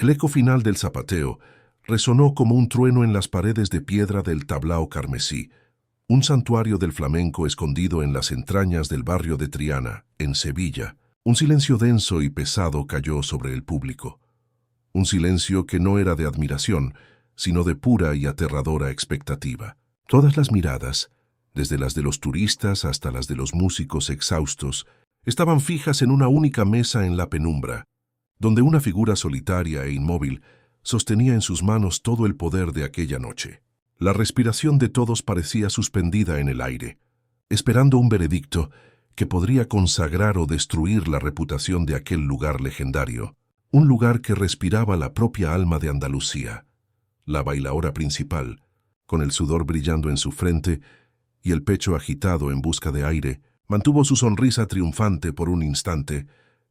El eco final del zapateo resonó como un trueno en las paredes de piedra del tablao carmesí, un santuario del flamenco escondido en las entrañas del barrio de Triana, en Sevilla. Un silencio denso y pesado cayó sobre el público. Un silencio que no era de admiración, sino de pura y aterradora expectativa. Todas las miradas, desde las de los turistas hasta las de los músicos exhaustos, estaban fijas en una única mesa en la penumbra, donde una figura solitaria e inmóvil sostenía en sus manos todo el poder de aquella noche. La respiración de todos parecía suspendida en el aire, esperando un veredicto que podría consagrar o destruir la reputación de aquel lugar legendario, un lugar que respiraba la propia alma de Andalucía. La bailaora principal, con el sudor brillando en su frente y el pecho agitado en busca de aire, mantuvo su sonrisa triunfante por un instante,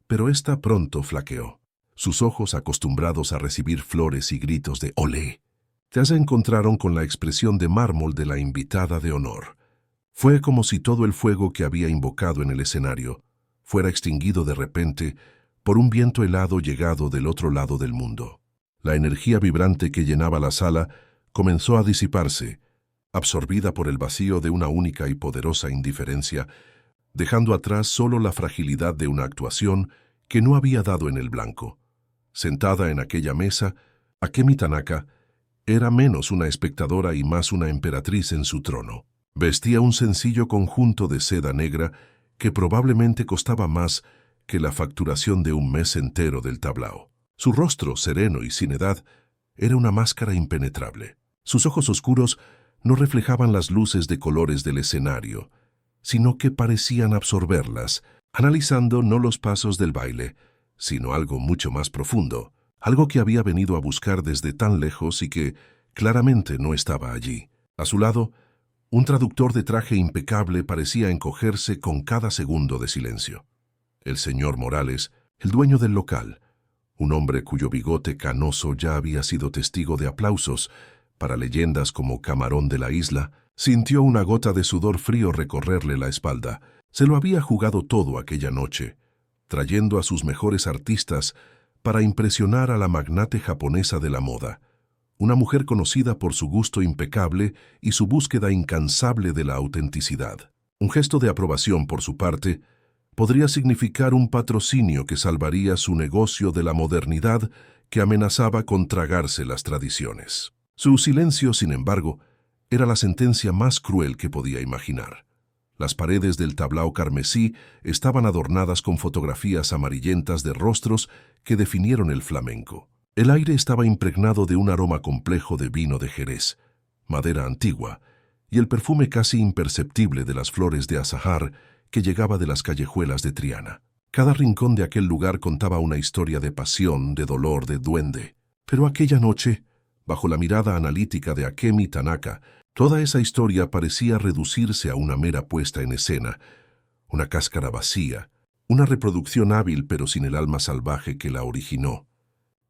pero ésta pronto flaqueó. Sus ojos, acostumbrados a recibir flores y gritos de «olé», ya se encontraron con la expresión de mármol de la invitada de honor. Fue como si todo el fuego que había invocado en el escenario fuera extinguido de repente por un viento helado llegado del otro lado del mundo. La energía vibrante que llenaba la sala comenzó a disiparse, absorbida por el vacío de una única y poderosa indiferencia, dejando atrás solo la fragilidad de una actuación que no había dado en el blanco. Sentada en aquella mesa, Akemi Tanaka era menos una espectadora y más una emperatriz en su trono. Vestía un sencillo conjunto de seda negra que probablemente costaba más que la facturación de un mes entero del tablao. Su rostro, sereno y sin edad, era una máscara impenetrable. Sus ojos oscuros no reflejaban las luces de colores del escenario, sino que parecían absorberlas, analizando no los pasos del baile, sino algo mucho más profundo, algo que había venido a buscar desde tan lejos y que claramente no estaba allí. A su lado, un traductor de traje impecable parecía encogerse con cada segundo de silencio. El señor Morales, el dueño del local, un hombre cuyo bigote canoso ya había sido testigo de aplausos para leyendas como Camarón de la Isla, sintió una gota de sudor frío recorrerle la espalda. Se lo había jugado todo aquella noche, trayendo a sus mejores artistas para impresionar a la magnate japonesa de la moda, una mujer conocida por su gusto impecable y su búsqueda incansable de la autenticidad. Un gesto de aprobación por su parte podría significar un patrocinio que salvaría su negocio de la modernidad que amenazaba con tragarse las tradiciones. Su silencio, sin embargo, era la sentencia más cruel que podía imaginar. Las paredes del tablao carmesí estaban adornadas con fotografías amarillentas de rostros que definieron el flamenco. El aire estaba impregnado de un aroma complejo de vino de Jerez, madera antigua, y el perfume casi imperceptible de las flores de azahar que llegaba de las callejuelas de Triana. Cada rincón de aquel lugar contaba una historia de pasión, de dolor, de duende. Pero aquella noche, bajo la mirada analítica de Akemi Tanaka, toda esa historia parecía reducirse a una mera puesta en escena, una cáscara vacía, una reproducción hábil pero sin el alma salvaje que la originó.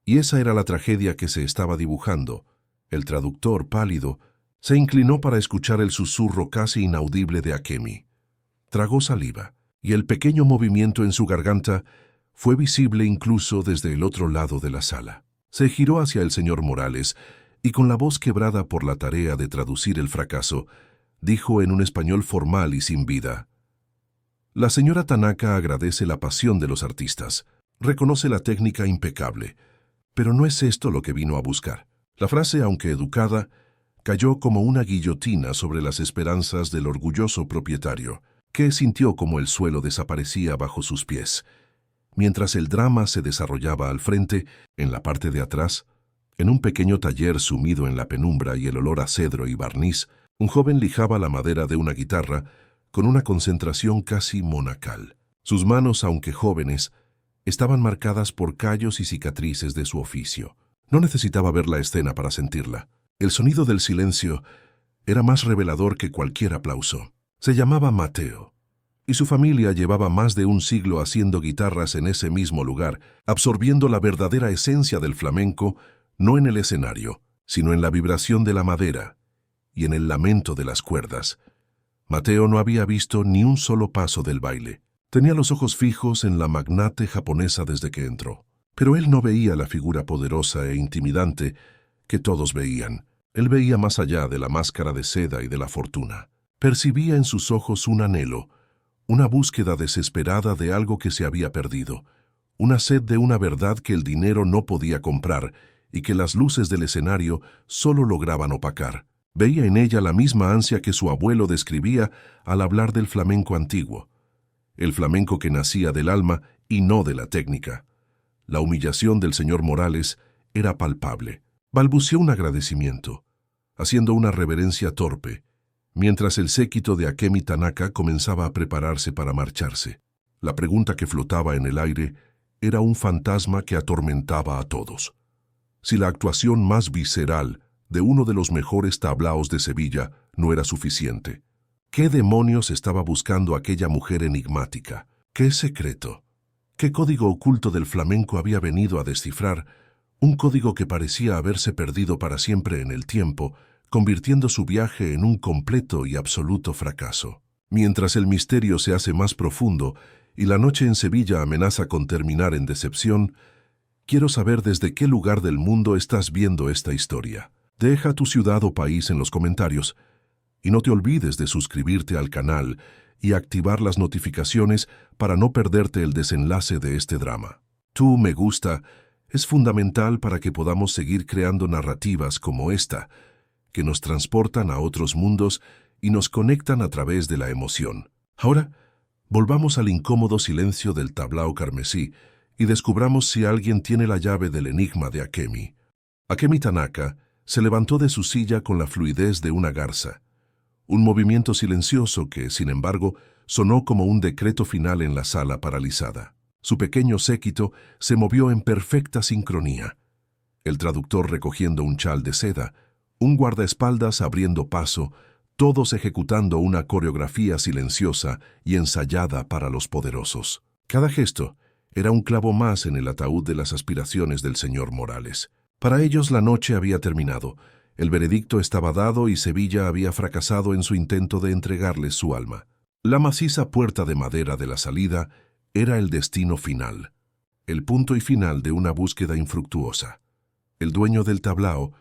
Y esa era la tragedia que se estaba dibujando. El traductor, pálido, se inclinó para escuchar el susurro casi inaudible de Akemi. Tragó saliva, y el pequeño movimiento en su garganta fue visible incluso desde el otro lado de la sala. Se giró hacia el señor Morales y con la voz quebrada por la tarea de traducir el fracaso, dijo en un español formal y sin vida: «La señora Tanaka agradece la pasión de los artistas, reconoce la técnica impecable, pero no es esto lo que vino a buscar». La frase, aunque educada, cayó como una guillotina sobre las esperanzas del orgulloso propietario, que sintió como el suelo desaparecía bajo sus pies. Mientras el drama se desarrollaba al frente, en la parte de atrás, en un pequeño taller sumido en la penumbra y el olor a cedro y barniz, un joven lijaba la madera de una guitarra con una concentración casi monacal. Sus manos, aunque jóvenes, estaban marcadas por callos y cicatrices de su oficio. No necesitaba ver la escena para sentirla. El sonido del silencio era más revelador que cualquier aplauso. Se llamaba Mateo, y su familia llevaba más de un siglo haciendo guitarras en ese mismo lugar, absorbiendo la verdadera esencia del flamenco, no en el escenario, sino en la vibración de la madera y en el lamento de las cuerdas. Mateo no había visto ni un solo paso del baile. Tenía los ojos fijos en la magnate japonesa desde que entró. Pero él no veía la figura poderosa e intimidante que todos veían. Él veía más allá de la máscara de seda y de la fortuna. Percibía en sus ojos un anhelo, una búsqueda desesperada de algo que se había perdido, una sed de una verdad que el dinero no podía comprar y que las luces del escenario solo lograban opacar. Veía en ella la misma ansia que su abuelo describía al hablar del flamenco antiguo, el flamenco que nacía del alma y no de la técnica. La humillación del señor Morales era palpable. Balbuceó un agradecimiento, haciendo una reverencia torpe, mientras el séquito de Akemi Tanaka comenzaba a prepararse para marcharse. La pregunta que flotaba en el aire era un fantasma que atormentaba a todos. Si la actuación más visceral de uno de los mejores tablaos de Sevilla no era suficiente, ¿qué demonios estaba buscando aquella mujer enigmática? ¿Qué secreto? ¿Qué código oculto del flamenco había venido a descifrar? Un código que parecía haberse perdido para siempre en el tiempo, convirtiendo su viaje en un completo y absoluto fracaso. Mientras el misterio se hace más profundo y la noche en Sevilla amenaza con terminar en decepción, quiero saber desde qué lugar del mundo estás viendo esta historia. Deja tu ciudad o país en los comentarios y no te olvides de suscribirte al canal y activar las notificaciones para no perderte el desenlace de este drama. Tu me gusta es fundamental para que podamos seguir creando narrativas como esta, que nos transportan a otros mundos y nos conectan a través de la emoción. Ahora, volvamos al incómodo silencio del tablao carmesí y descubramos si alguien tiene la llave del enigma de Akemi. Akemi Tanaka se levantó de su silla con la fluidez de una garza, un movimiento silencioso que, sin embargo, sonó como un decreto final en la sala paralizada. Su pequeño séquito se movió en perfecta sincronía. El traductor recogiendo un chal de seda, un guardaespaldas abriendo paso, todos ejecutando una coreografía silenciosa y ensayada para los poderosos. Cada gesto era un clavo más en el ataúd de las aspiraciones del señor Morales. Para ellos la noche había terminado, el veredicto estaba dado y Sevilla había fracasado en su intento de entregarles su alma. La maciza puerta de madera de la salida era el destino final, el punto y final de una búsqueda infructuosa. El dueño del tablao,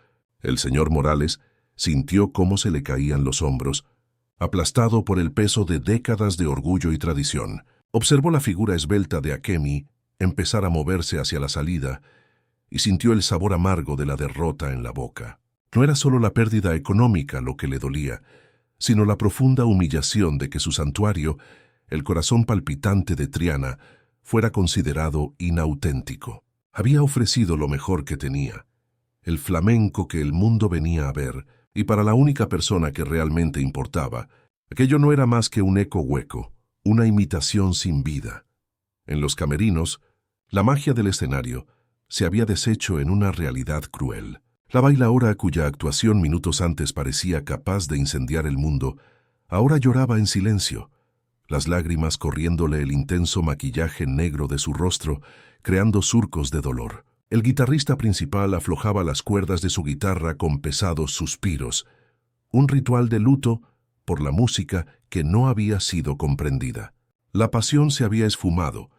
el señor Morales, sintió cómo se le caían los hombros, aplastado por el peso de décadas de orgullo y tradición. Observó la figura esbelta de Akemi empezar a moverse hacia la salida y sintió el sabor amargo de la derrota en la boca. No era solo la pérdida económica lo que le dolía, sino la profunda humillación de que su santuario, el corazón palpitante de Triana, fuera considerado inauténtico. Había ofrecido lo mejor que tenía, el flamenco que el mundo venía a ver, y para la única persona que realmente importaba, aquello no era más que un eco hueco, una imitación sin vida. En los camerinos, la magia del escenario se había deshecho en una realidad cruel. La bailaora, cuya actuación minutos antes parecía capaz de incendiar el mundo, ahora lloraba en silencio, las lágrimas corriéndole el intenso maquillaje negro de su rostro, creando surcos de dolor. El guitarrista principal aflojaba las cuerdas de su guitarra con pesados suspiros, un ritual de luto por la música que no había sido comprendida. La pasión se había esfumado,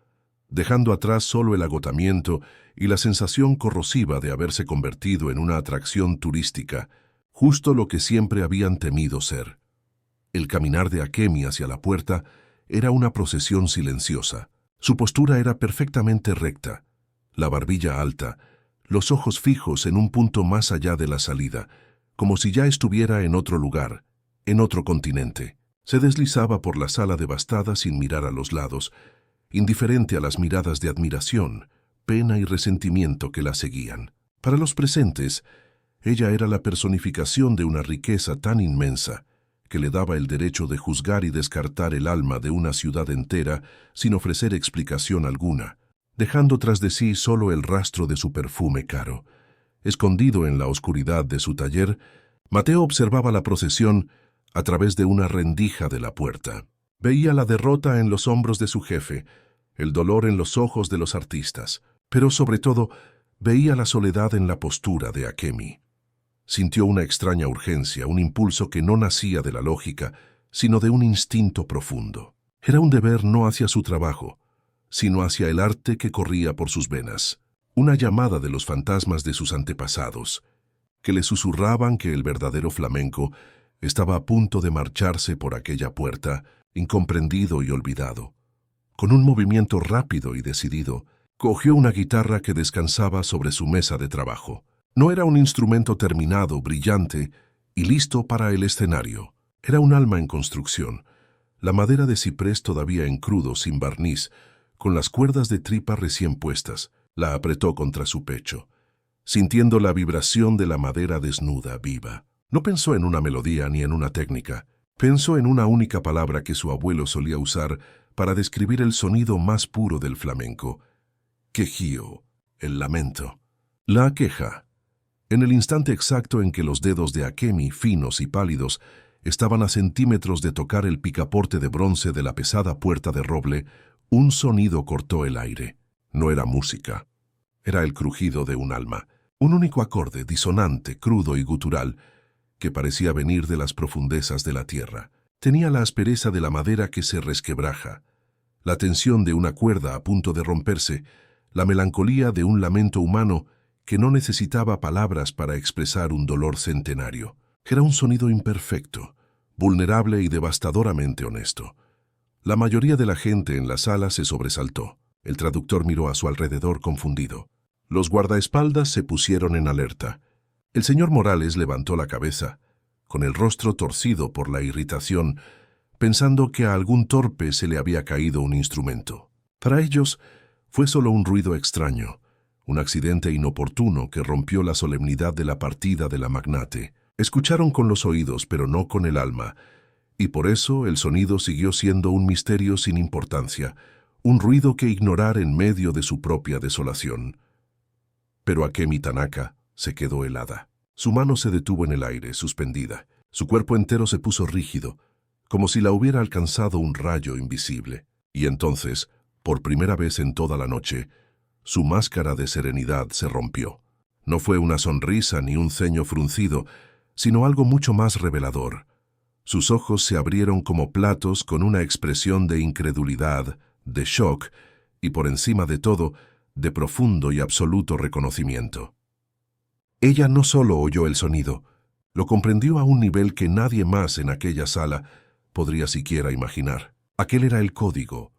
dejando atrás solo el agotamiento y la sensación corrosiva de haberse convertido en una atracción turística, justo lo que siempre habían temido ser. El caminar de Akemi hacia la puerta era una procesión silenciosa. Su postura era perfectamente recta, la barbilla alta, los ojos fijos en un punto más allá de la salida, como si ya estuviera en otro lugar, en otro continente. Se deslizaba por la sala devastada sin mirar a los lados, indiferente a las miradas de admiración, pena y resentimiento que la seguían. Para los presentes, ella era la personificación de una riqueza tan inmensa que le daba el derecho de juzgar y descartar el alma de una ciudad entera sin ofrecer explicación alguna, dejando tras de sí solo el rastro de su perfume caro. Escondido en la oscuridad de su taller, Mateo observaba la procesión a través de una rendija de la puerta. Veía la derrota en los hombros de su jefe, el dolor en los ojos de los artistas, pero sobre todo veía la soledad en la postura de Akemi. Sintió una extraña urgencia, un impulso que no nacía de la lógica, sino de un instinto profundo. Era un deber no hacia su trabajo, sino hacia el arte que corría por sus venas. una llamada de los fantasmas de sus antepasados, que le susurraban que el verdadero flamenco estaba a punto de marcharse por aquella puerta, incomprendido y olvidado. Con un movimiento rápido y decidido, cogió una guitarra que descansaba sobre su mesa de trabajo. No era un instrumento terminado, brillante y listo para el escenario. Era un alma en construcción, la madera de ciprés todavía en crudo, sin barniz, con las cuerdas de tripa recién puestas. La apretó contra su pecho, sintiendo la vibración de la madera desnuda, viva. No pensó en una melodía ni en una técnica. Pensó en una única palabra que su abuelo solía usar para describir el sonido más puro del flamenco: quejío, el lamento. La queja. En el instante exacto en que los dedos de Akemi, finos y pálidos, estaban a centímetros de tocar el picaporte de bronce de la pesada puerta de roble, un sonido cortó el aire. No era música. Era el crujido de un alma. Un único acorde, disonante, crudo y gutural, que parecía venir de las profundezas de la tierra. Tenía la aspereza de la madera que se resquebraja, la tensión de una cuerda a punto de romperse, la melancolía de un lamento humano que no necesitaba palabras para expresar un dolor centenario. Era un sonido imperfecto, vulnerable y devastadoramente honesto. La mayoría de la gente en la sala se sobresaltó. El traductor miró a su alrededor confundido. Los guardaespaldas se pusieron en alerta. El señor Morales levantó la cabeza, con el rostro torcido por la irritación, pensando que a algún torpe se le había caído un instrumento. Para ellos fue solo un ruido extraño, un accidente inoportuno que rompió la solemnidad de la partida de la magnate. Escucharon con los oídos, pero no con el alma, y por eso el sonido siguió siendo un misterio sin importancia, un ruido que ignorar en medio de su propia desolación. Pero Akemi Tanaka se quedó helada. Su mano se detuvo en el aire, suspendida. Su cuerpo entero se puso rígido, como si la hubiera alcanzado un rayo invisible. Y entonces, por primera vez en toda la noche, su máscara de serenidad se rompió. No fue una sonrisa ni un ceño fruncido, sino algo mucho más revelador. Sus ojos se abrieron como platos con una expresión de incredulidad, de shock y, por encima de todo, de profundo y absoluto reconocimiento. Ella no solo oyó el sonido, lo comprendió a un nivel que nadie más en aquella sala podría siquiera imaginar. Aquel era el código.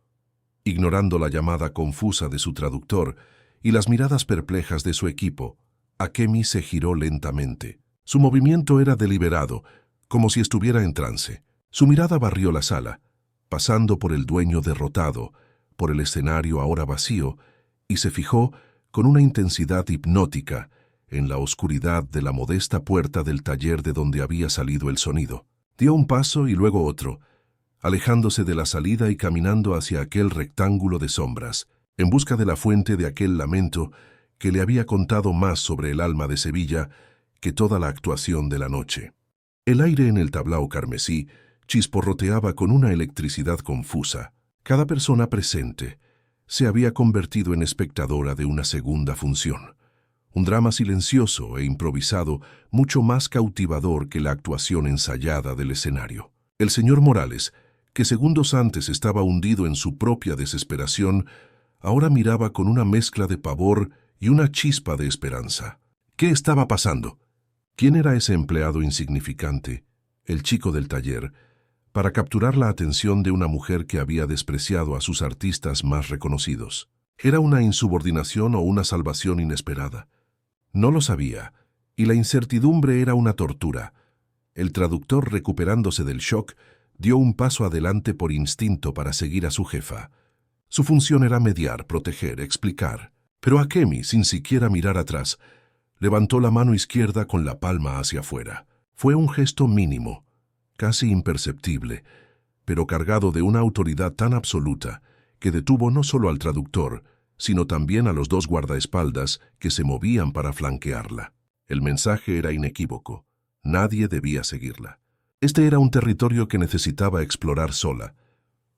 Ignorando la llamada confusa de su traductor y las miradas perplejas de su equipo, Akemi se giró lentamente. Su movimiento era deliberado, como si estuviera en trance. Su mirada barrió la sala, pasando por el dueño derrotado, por el escenario ahora vacío, y se fijó con una intensidad hipnótica en la oscuridad de la modesta puerta del taller de donde había salido el sonido. Dio un paso y luego otro, alejándose de la salida y caminando hacia aquel rectángulo de sombras, en busca de la fuente de aquel lamento que le había contado más sobre el alma de Sevilla que toda la actuación de la noche. El aire en el tablao carmesí chisporroteaba con una electricidad confusa. Cada persona presente se había convertido en espectadora de una segunda función. Un drama silencioso e improvisado, mucho más cautivador que la actuación ensayada del escenario. El señor Morales, que segundos antes estaba hundido en su propia desesperación, ahora miraba con una mezcla de pavor y una chispa de esperanza. ¿Qué estaba pasando? ¿Quién era ese empleado insignificante, el chico del taller, para capturar la atención de una mujer que había despreciado a sus artistas más reconocidos? ¿Era una insubordinación o una salvación inesperada? No lo sabía, y la incertidumbre era una tortura. El traductor, recuperándose del shock, dio un paso adelante por instinto para seguir a su jefa. Su función era mediar, proteger, explicar. Pero Akemi, sin siquiera mirar atrás, levantó la mano izquierda con la palma hacia afuera. Fue un gesto mínimo, casi imperceptible, pero cargado de una autoridad tan absoluta que detuvo no solo al traductor, sino también a los dos guardaespaldas que se movían para flanquearla. El mensaje era inequívoco. Nadie debía seguirla. Este era un territorio que necesitaba explorar sola,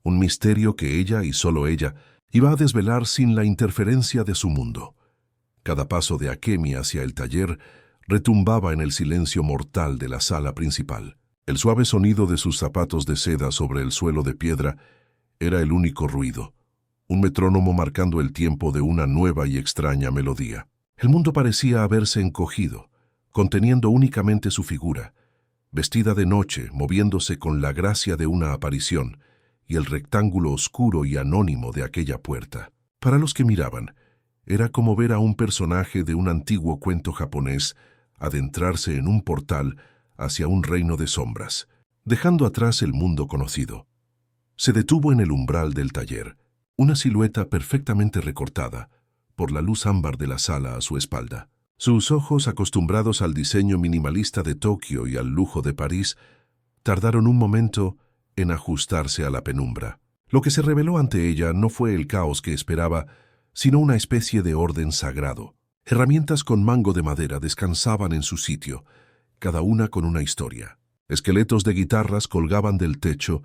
un misterio que ella y solo ella iba a desvelar sin la interferencia de su mundo. Cada paso de Akemi hacia el taller retumbaba en el silencio mortal de la sala principal. El suave sonido de sus zapatos de seda sobre el suelo de piedra era el único ruido, un metrónomo marcando el tiempo de una nueva y extraña melodía. El mundo parecía haberse encogido, conteniendo únicamente su figura, vestida de noche, moviéndose con la gracia de una aparición, y el rectángulo oscuro y anónimo de aquella puerta. Para los que miraban, era como ver a un personaje de un antiguo cuento japonés adentrarse en un portal hacia un reino de sombras, dejando atrás el mundo conocido. Se detuvo en el umbral del taller, una silueta perfectamente recortada por la luz ámbar de la sala a su espalda. Sus ojos, acostumbrados al diseño minimalista de Tokio y al lujo de París, tardaron un momento en ajustarse a la penumbra. Lo que se reveló ante ella no fue el caos que esperaba, sino una especie de orden sagrado. Herramientas con mango de madera descansaban en su sitio, cada una con una historia. Esqueletos de guitarras colgaban del techo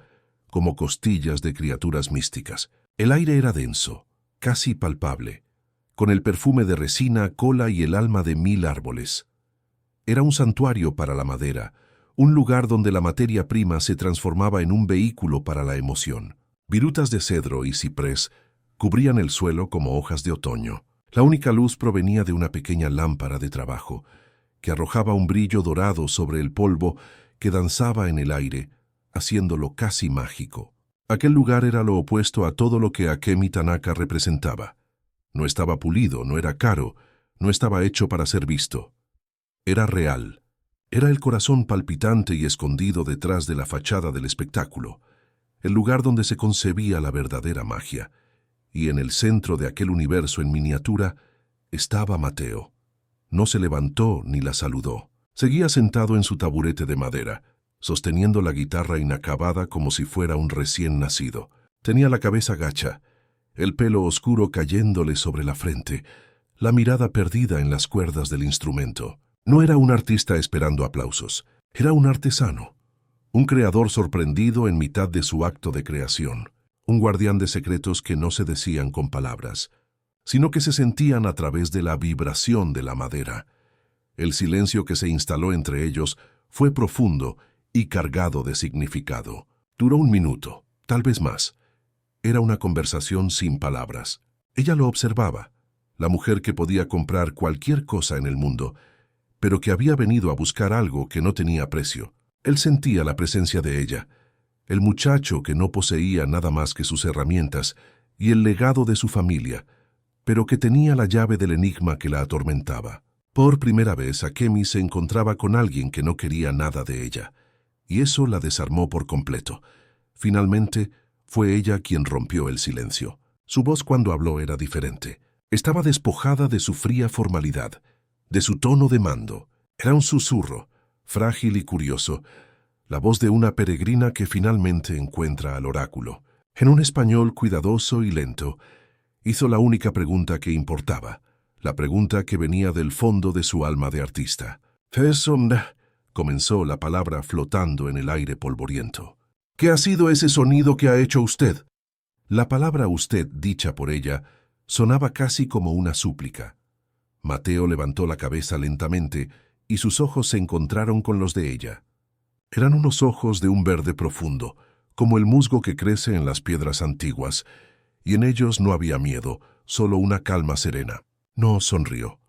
como costillas de criaturas místicas. El aire era denso, casi palpable, con el perfume de resina, cola y el alma de 1000 árboles. Era un santuario para la madera, un lugar donde la materia prima se transformaba en un vehículo para la emoción. Virutas de cedro y ciprés cubrían el suelo como hojas de otoño. La única luz provenía de una pequeña lámpara de trabajo, que arrojaba un brillo dorado sobre el polvo que danzaba en el aire, haciéndolo casi mágico. Aquel lugar era lo opuesto a todo lo que Akemi Tanaka representaba. No estaba pulido, no era caro, no estaba hecho para ser visto. Era real. Era el corazón palpitante y escondido detrás de la fachada del espectáculo, el lugar donde se concebía la verdadera magia. Y en el centro de aquel universo en miniatura estaba Mateo. No se levantó ni la saludó. Seguía sentado en su taburete de madera, sosteniendo la guitarra inacabada como si fuera un recién nacido. Tenía la cabeza gacha, el pelo oscuro cayéndole sobre la frente, la mirada perdida en las cuerdas del instrumento. No era un artista esperando aplausos, era un artesano, un creador sorprendido en mitad de su acto de creación, un guardián de secretos que no se decían con palabras, sino que se sentían a través de la vibración de la madera. El silencio que se instaló entre ellos fue profundo y cargado de significado. Duró 1 minuto, tal vez más. Era una conversación sin palabras. Ella lo observaba, la mujer que podía comprar cualquier cosa en el mundo, pero que había venido a buscar algo que no tenía precio. Él sentía la presencia de ella, el muchacho que no poseía nada más que sus herramientas y el legado de su familia, pero que tenía la llave del enigma que la atormentaba. Por primera vez, Akemi se encontraba con alguien que no quería nada de ella, y eso la desarmó por completo. Finalmente, fue ella quien rompió el silencio. Su voz cuando habló era diferente. Estaba despojada de su fría formalidad, de su tono de mando. Era un susurro, frágil y curioso, la voz de una peregrina que finalmente encuentra al oráculo. En un español cuidadoso y lento, hizo la única pregunta que importaba, la pregunta que venía del fondo de su alma de artista. Comenzó la palabra flotando en el aire polvoriento. ¿Qué ha sido ese sonido que ha hecho usted? La palabra usted, dicha por ella, sonaba casi como una súplica. Mateo levantó la cabeza lentamente y sus ojos se encontraron con los de ella. Eran unos ojos de un verde profundo, como el musgo que crece en las piedras antiguas, y en ellos no había miedo, solo una calma serena. No sonrió.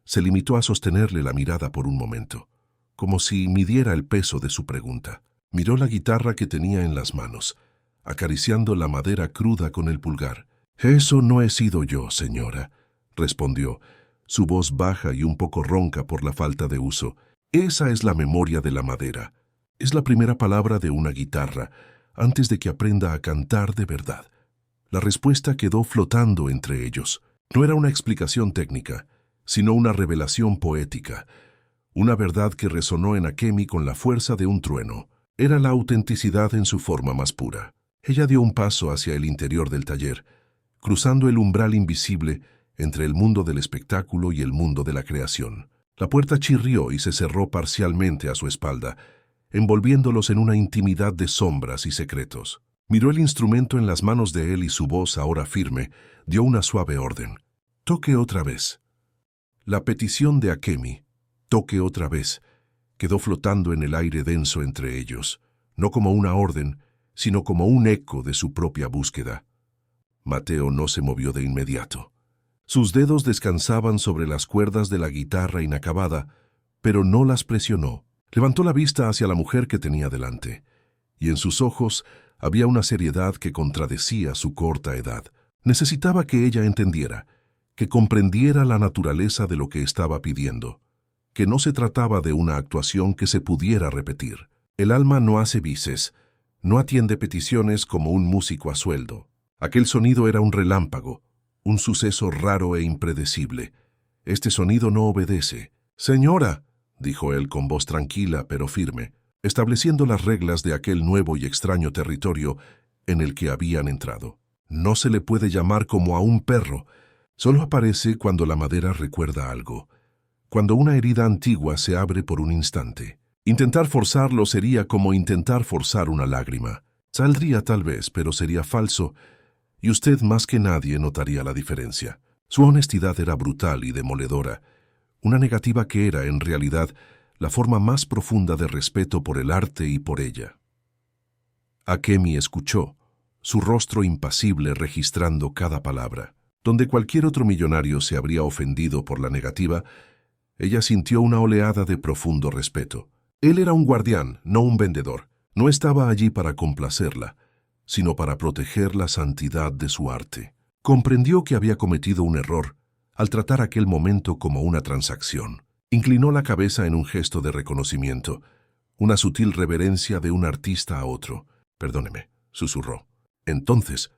Se limitó a sostenerle la mirada por un momento, como si midiera el peso de su pregunta. Miró la guitarra que tenía en las manos, acariciando la madera cruda con el pulgar. «Eso no he sido yo, señora», respondió, su voz baja y un poco ronca por la falta de uso. «Esa es la memoria de la madera. Es la primera palabra de una guitarra, antes de que aprenda a cantar de verdad». La respuesta quedó flotando entre ellos. No era una explicación técnica, sino una revelación poética, una verdad que resonó en Akemi con la fuerza de un trueno. Era la autenticidad en su forma más pura. Ella dio un paso hacia el interior del taller, cruzando el umbral invisible entre el mundo del espectáculo y el mundo de la creación. La puerta chirrió y se cerró parcialmente a su espalda, envolviéndolos en una intimidad de sombras y secretos. Miró el instrumento en las manos de él y su voz, ahora firme, dio una suave orden. «Toque otra vez». La petición de Akemi, «toque otra vez», quedó flotando en el aire denso entre ellos, no como una orden, sino como un eco de su propia búsqueda. Mateo no se movió de inmediato. Sus dedos descansaban sobre las cuerdas de la guitarra inacabada, pero no las presionó. Levantó la vista hacia la mujer que tenía delante, y en sus ojos había una seriedad que contradecía su corta edad. Necesitaba que ella entendiera, que comprendiera la naturaleza de lo que estaba pidiendo, que no se trataba de una actuación que se pudiera repetir. El alma no hace vices, no atiende peticiones como un músico a sueldo. Aquel sonido era un relámpago, un suceso raro e impredecible. Este sonido no obedece. «Señora», dijo él con voz tranquila pero firme, estableciendo las reglas de aquel nuevo y extraño territorio en el que habían entrado. «No se le puede llamar como a un perro. Solo aparece cuando la madera recuerda algo, cuando una herida antigua se abre por un instante. Intentar forzarlo sería como intentar forzar una lágrima. Saldría tal vez, pero sería falso, y usted más que nadie notaría la diferencia». Su honestidad era brutal y demoledora, una negativa que era, en realidad, la forma más profunda de respeto por el arte y por ella. Akemi escuchó, su rostro impasible registrando cada palabra. Donde cualquier otro millonario se habría ofendido por la negativa, ella sintió una oleada de profundo respeto. Él era un guardián, no un vendedor. No estaba allí para complacerla, sino para proteger la santidad de su arte. Comprendió que había cometido un error al tratar aquel momento como una transacción. Inclinó la cabeza en un gesto de reconocimiento, una sutil reverencia de un artista a otro. «Perdóneme», susurró. «Entonces,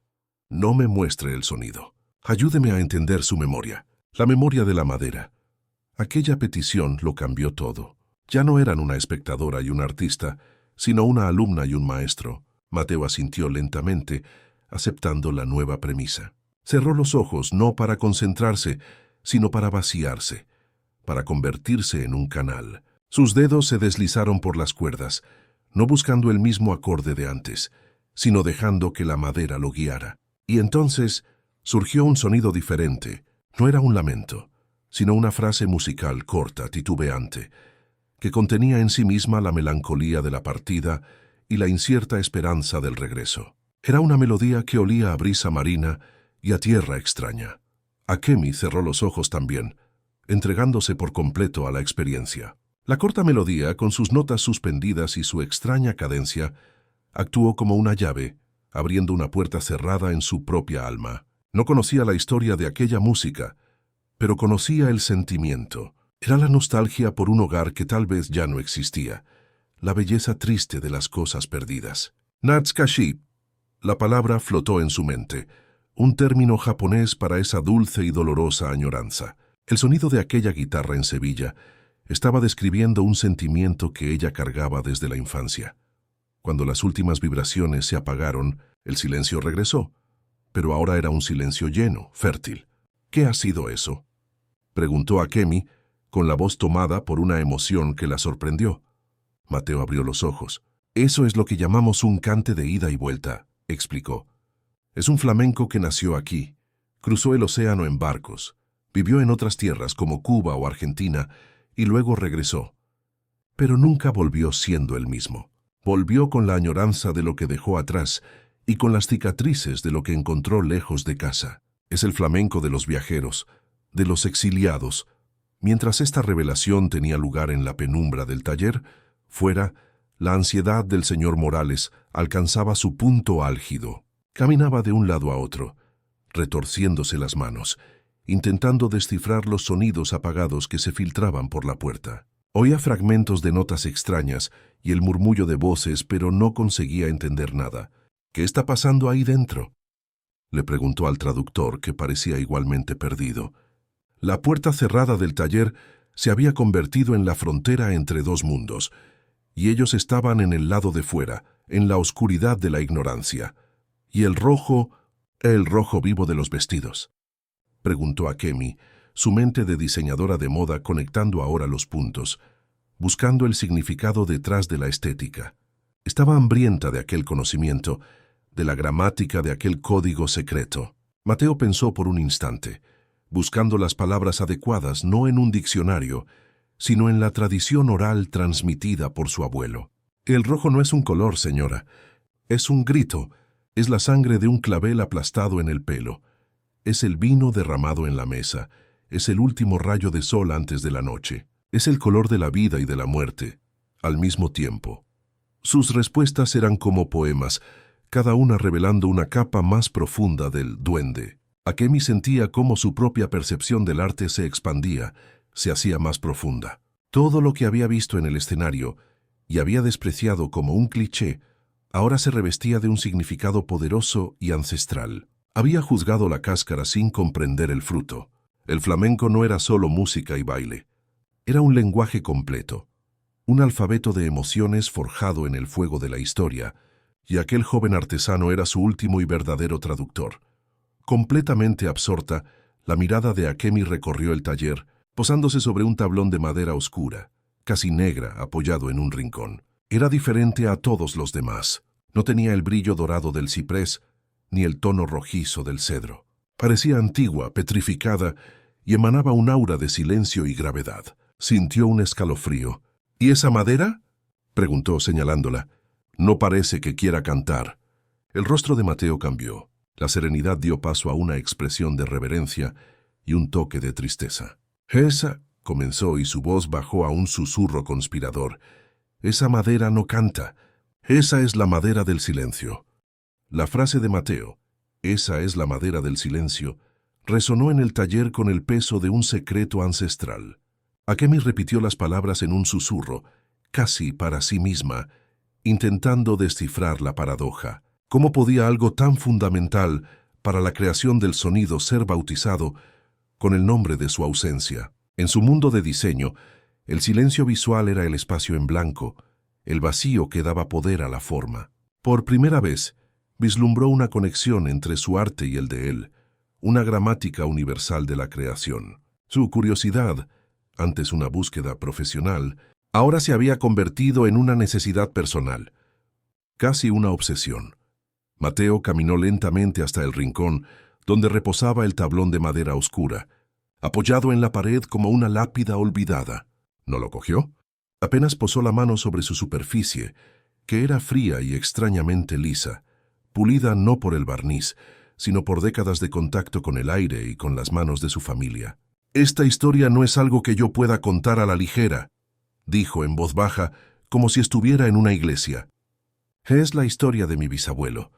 no me muestre el sonido. Ayúdeme a entender su memoria, la memoria de la madera». Aquella petición lo cambió todo. Ya no eran una espectadora y un artista, sino una alumna y un maestro. Mateo asintió lentamente, aceptando la nueva premisa. Cerró los ojos no para concentrarse, sino para vaciarse, para convertirse en un canal. Sus dedos se deslizaron por las cuerdas, no buscando el mismo acorde de antes, sino dejando que la madera lo guiara. Y entonces surgió un sonido diferente. No era un lamento, sino una frase musical corta, titubeante, que contenía en sí misma la melancolía de la partida y la incierta esperanza del regreso. Era una melodía que olía a brisa marina y a tierra extraña. Akemi cerró los ojos también, entregándose por completo a la experiencia. La corta melodía, con sus notas suspendidas y su extraña cadencia, actuó como una llave, abriendo una puerta cerrada en su propia alma. No conocía la historia de aquella música, pero conocía el sentimiento. Era la nostalgia por un hogar que tal vez ya no existía, la belleza triste de las cosas perdidas. Natsukashi. La palabra flotó en su mente, un término japonés para esa dulce y dolorosa añoranza. El sonido de aquella guitarra en Sevilla estaba describiendo un sentimiento que ella cargaba desde la infancia. Cuando las últimas vibraciones se apagaron, el silencio regresó, pero ahora era un silencio lleno, fértil. «¿Qué ha sido eso?», preguntó Akemi, con la voz tomada por una emoción que la sorprendió. Mateo abrió los ojos. «Eso es lo que llamamos un cante de ida y vuelta», explicó. «Es un flamenco que nació aquí, cruzó el océano en barcos, vivió en otras tierras como Cuba o Argentina y luego regresó. Pero nunca volvió siendo el mismo. Volvió con la añoranza de lo que dejó atrás y con las cicatrices de lo que encontró lejos de casa. Es el flamenco de los viajeros, de los exiliados». Mientras esta revelación tenía lugar en la penumbra del taller, fuera, la ansiedad del señor Morales alcanzaba su punto álgido. Caminaba de un lado a otro, retorciéndose las manos, intentando descifrar los sonidos apagados que se filtraban por la puerta. Oía fragmentos de notas extrañas y el murmullo de voces, pero no conseguía entender nada. «¿Qué está pasando ahí dentro?», le preguntó al traductor, que parecía igualmente perdido. La puerta cerrada del taller se había convertido en la frontera entre dos mundos, y ellos estaban en el lado de fuera, en la oscuridad de la ignorancia. «¿Y el rojo vivo de los vestidos?», preguntó Akemi, su mente de diseñadora de moda conectando ahora los puntos, buscando el significado detrás de la estética. Estaba hambrienta de aquel conocimiento, de la gramática de aquel código secreto. Mateo pensó por un instante, buscando las palabras adecuadas no en un diccionario, sino en la tradición oral transmitida por su abuelo. «El rojo no es un color, señora. Es un grito. Es la sangre de un clavel aplastado en el pelo. Es el vino derramado en la mesa. Es el último rayo de sol antes de la noche. Es el color de la vida y de la muerte, al mismo tiempo. Sus respuestas eran como poemas, cada una revelando una capa más profunda del duende. Akemi sentía cómo su propia percepción del arte se expandía, se hacía más profunda. Todo lo que había visto en el escenario y había despreciado como un cliché, ahora se revestía de un significado poderoso y ancestral. Había juzgado la cáscara sin comprender el fruto. El flamenco no era solo música y baile. Era un lenguaje completo, un alfabeto de emociones forjado en el fuego de la historia, y aquel joven artesano era su último y verdadero traductor. Completamente absorta, la mirada de Akemi recorrió el taller, posándose sobre un tablón de madera oscura, casi negra, apoyado en un rincón. Era diferente a todos los demás. No tenía el brillo dorado del ciprés, ni el tono rojizo del cedro. Parecía antigua, petrificada, y emanaba un aura de silencio y gravedad. Sintió un escalofrío. ¿Y esa madera?, preguntó señalándola. No parece que quiera cantar. El rostro de Mateo cambió. La serenidad dio paso a una expresión de reverencia y un toque de tristeza. «Esa», comenzó y su voz bajó a un susurro conspirador. «Esa madera no canta. Esa es la madera del silencio». La frase de Mateo, «Esa es la madera del silencio», resonó en el taller con el peso de un secreto ancestral. Akemi repitió las palabras en un susurro, casi para sí misma, intentando descifrar la paradoja. ¿Cómo podía algo tan fundamental para la creación del sonido ser bautizado con el nombre de su ausencia? En su mundo de diseño, el silencio visual era el espacio en blanco, el vacío que daba poder a la forma. Por primera vez, vislumbró una conexión entre su arte y el de él, una gramática universal de la creación. Su curiosidad, antes una búsqueda profesional, ahora se había convertido en una necesidad personal, casi una obsesión. Mateo caminó lentamente hasta el rincón, donde reposaba el tablón de madera oscura, apoyado en la pared como una lápida olvidada. ¿No lo cogió? Apenas posó la mano sobre su superficie, que era fría y extrañamente lisa, pulida no por el barniz, sino por décadas de contacto con el aire y con las manos de su familia. «Esta historia no es algo que yo pueda contar a la ligera», dijo en voz baja, como si estuviera en una iglesia. «Es la historia de mi bisabuelo,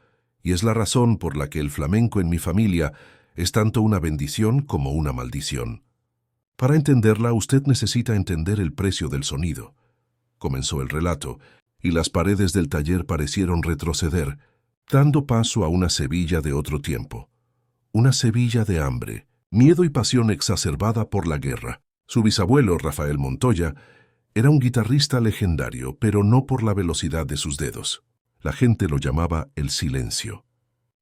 y es la razón por la que el flamenco en mi familia es tanto una bendición como una maldición. Para entenderla, usted necesita entender el precio del sonido». Comenzó el relato, y las paredes del taller parecieron retroceder, dando paso a una Sevilla de otro tiempo. Una Sevilla de hambre, miedo y pasión exacerbada por la guerra. Su bisabuelo, Rafael Montoya, era un guitarrista legendario, pero no por la velocidad de sus dedos. La gente lo llamaba el silencio.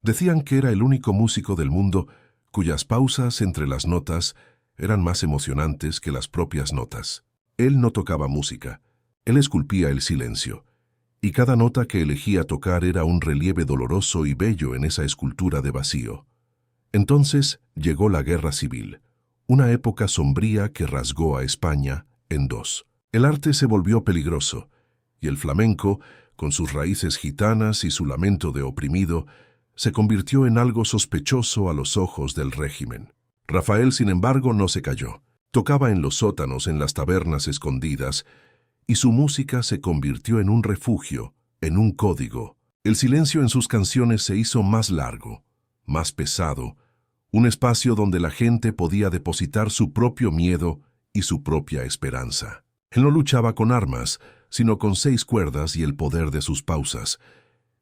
Decían que era el único músico del mundo cuyas pausas entre las notas eran más emocionantes que las propias notas. Él no tocaba música, él esculpía el silencio, y cada nota que elegía tocar era un relieve doloroso y bello en esa escultura de vacío. Entonces llegó la Guerra Civil, una época sombría que rasgó a España en dos. El arte se volvió peligroso, y el flamenco, con sus raíces gitanas y su lamento de oprimido, se convirtió en algo sospechoso a los ojos del régimen. Rafael, sin embargo, no se calló. Tocaba en los sótanos, en las tabernas escondidas, y su música se convirtió en un refugio, en un código. El silencio en sus canciones se hizo más largo, más pesado, un espacio donde la gente podía depositar su propio miedo y su propia esperanza. Él no luchaba con armas, sino con 6 cuerdas y el poder de sus pausas.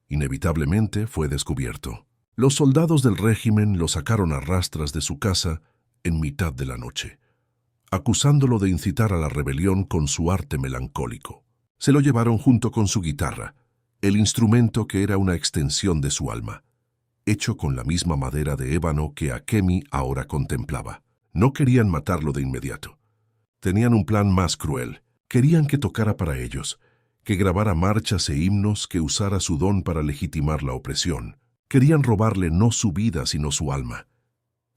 Inevitablemente fue descubierto. Los soldados del régimen lo sacaron a rastras de su casa en mitad de la noche, acusándolo de incitar a la rebelión con su arte melancólico. Se lo llevaron junto con su guitarra, el instrumento que era una extensión de su alma, hecho con la misma madera de ébano que Akemi ahora contemplaba. No querían matarlo de inmediato. Tenían un plan más cruel. Querían que tocara para ellos, que grabara marchas e himnos, que usara su don para legitimar la opresión. Querían robarle no su vida, sino su alma.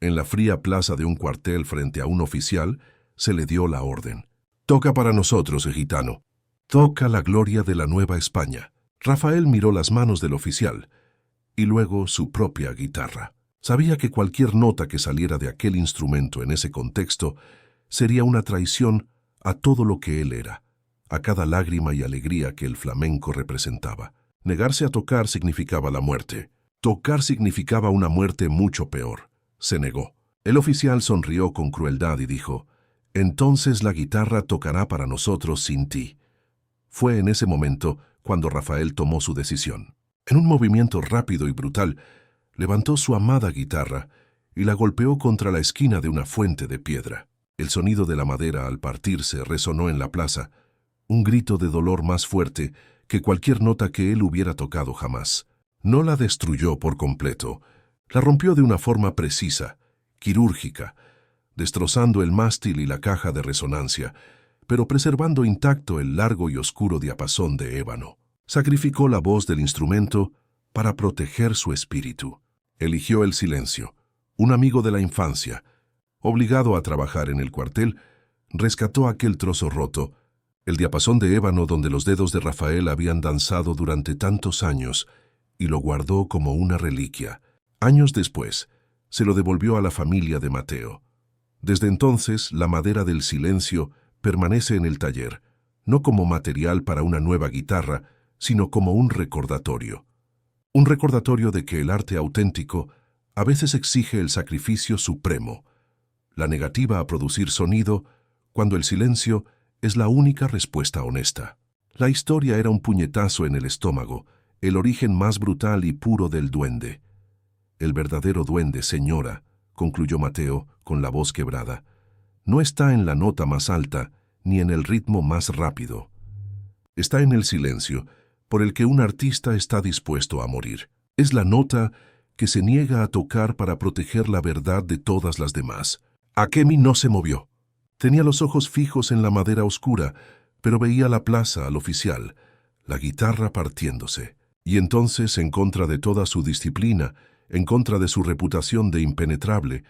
En la fría plaza de un cuartel frente a un oficial, se le dio la orden. «Toca para nosotros, gitano. Toca la gloria de la Nueva España». Rafael miró las manos del oficial, y luego su propia guitarra. Sabía que cualquier nota que saliera de aquel instrumento en ese contexto sería una traición a todo lo que él era, a cada lágrima y alegría que el flamenco representaba. Negarse a tocar significaba la muerte. Tocar significaba una muerte mucho peor. Se negó. El oficial sonrió con crueldad y dijo: «Entonces la guitarra tocará para nosotros sin ti». Fue en ese momento cuando Rafael tomó su decisión. En un movimiento rápido y brutal, levantó su amada guitarra y la golpeó contra la esquina de una fuente de piedra. El sonido de la madera al partirse resonó en la plaza, un grito de dolor más fuerte que cualquier nota que él hubiera tocado jamás. No la destruyó por completo, la rompió de una forma precisa, quirúrgica, destrozando el mástil y la caja de resonancia, pero preservando intacto el largo y oscuro diapasón de ébano. Sacrificó la voz del instrumento para proteger su espíritu. Eligió el silencio. Un amigo de la infancia, obligado a trabajar en el cuartel, rescató aquel trozo roto, el diapasón de ébano donde los dedos de Rafael habían danzado durante tantos años, y lo guardó como una reliquia. Años después, se lo devolvió a la familia de Mateo. Desde entonces, la madera del silencio permanece en el taller, no como material para una nueva guitarra, sino como un recordatorio. Un recordatorio de que el arte auténtico a veces exige el sacrificio supremo, la negativa a producir sonido, cuando el silencio es la única respuesta honesta. La historia era un puñetazo en el estómago, el origen más brutal y puro del duende. El verdadero duende, señora, concluyó Mateo con la voz quebrada, no está en la nota más alta ni en el ritmo más rápido. Está en el silencio, por el que un artista está dispuesto a morir. Es la nota que se niega a tocar para proteger la verdad de todas las demás. Akemi no se movió. Tenía los ojos fijos en la madera oscura, pero veía la plaza al oficial, la guitarra partiéndose. Y entonces, en contra de toda su disciplina, en contra de su reputación de impenetrable,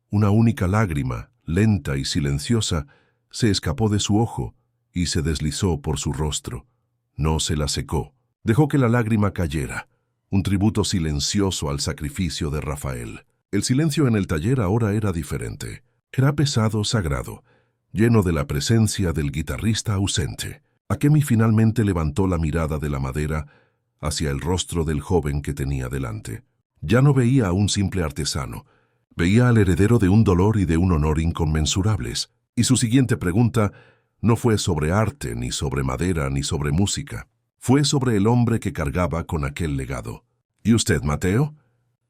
una única lágrima, lenta y silenciosa, se escapó de su ojo y se deslizó por su rostro. No se la secó. Dejó que la lágrima cayera, un tributo silencioso al sacrificio de Rafael. El silencio en el taller ahora era diferente. Era pesado, sagrado, lleno de la presencia del guitarrista ausente. Akemi finalmente levantó la mirada de la madera hacia el rostro del joven que tenía delante. Ya no veía a un simple artesano, veía al heredero de un dolor y de un honor inconmensurables. Y su siguiente pregunta no fue sobre arte, ni sobre madera, ni sobre música. Fue sobre el hombre que cargaba con aquel legado. ¿Y usted, Mateo?,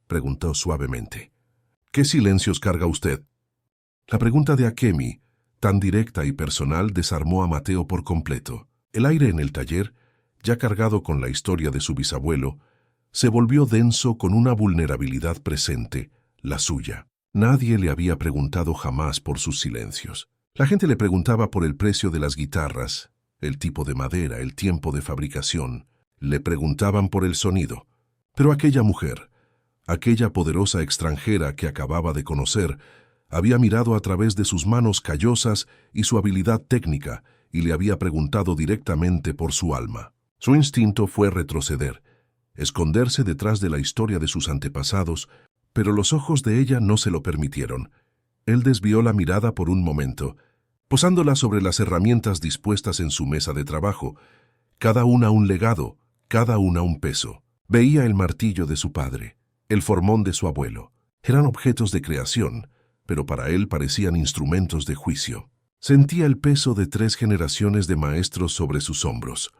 preguntó suavemente. ¿Qué silencios carga usted? La pregunta de Akemi, tan directa y personal, desarmó a Mateo por completo. El aire en el taller, ya cargado con la historia de su bisabuelo, se volvió denso con una vulnerabilidad presente, la suya. Nadie le había preguntado jamás por sus silencios. La gente le preguntaba por el precio de las guitarras, el tipo de madera, el tiempo de fabricación. Le preguntaban por el sonido. Pero aquella mujer, aquella poderosa extranjera que acababa de conocer, había mirado a través de sus manos callosas y su habilidad técnica y le había preguntado directamente por su alma. Su instinto fue retroceder, esconderse detrás de la historia de sus antepasados, pero los ojos de ella no se lo permitieron. Él desvió la mirada por un momento, posándola sobre las herramientas dispuestas en su mesa de trabajo, cada una un legado, cada una un peso. Veía el martillo de su padre, el formón de su abuelo. Eran objetos de creación, pero para él parecían instrumentos de juicio. Sentía el peso de 3 generaciones de maestros sobre sus hombros,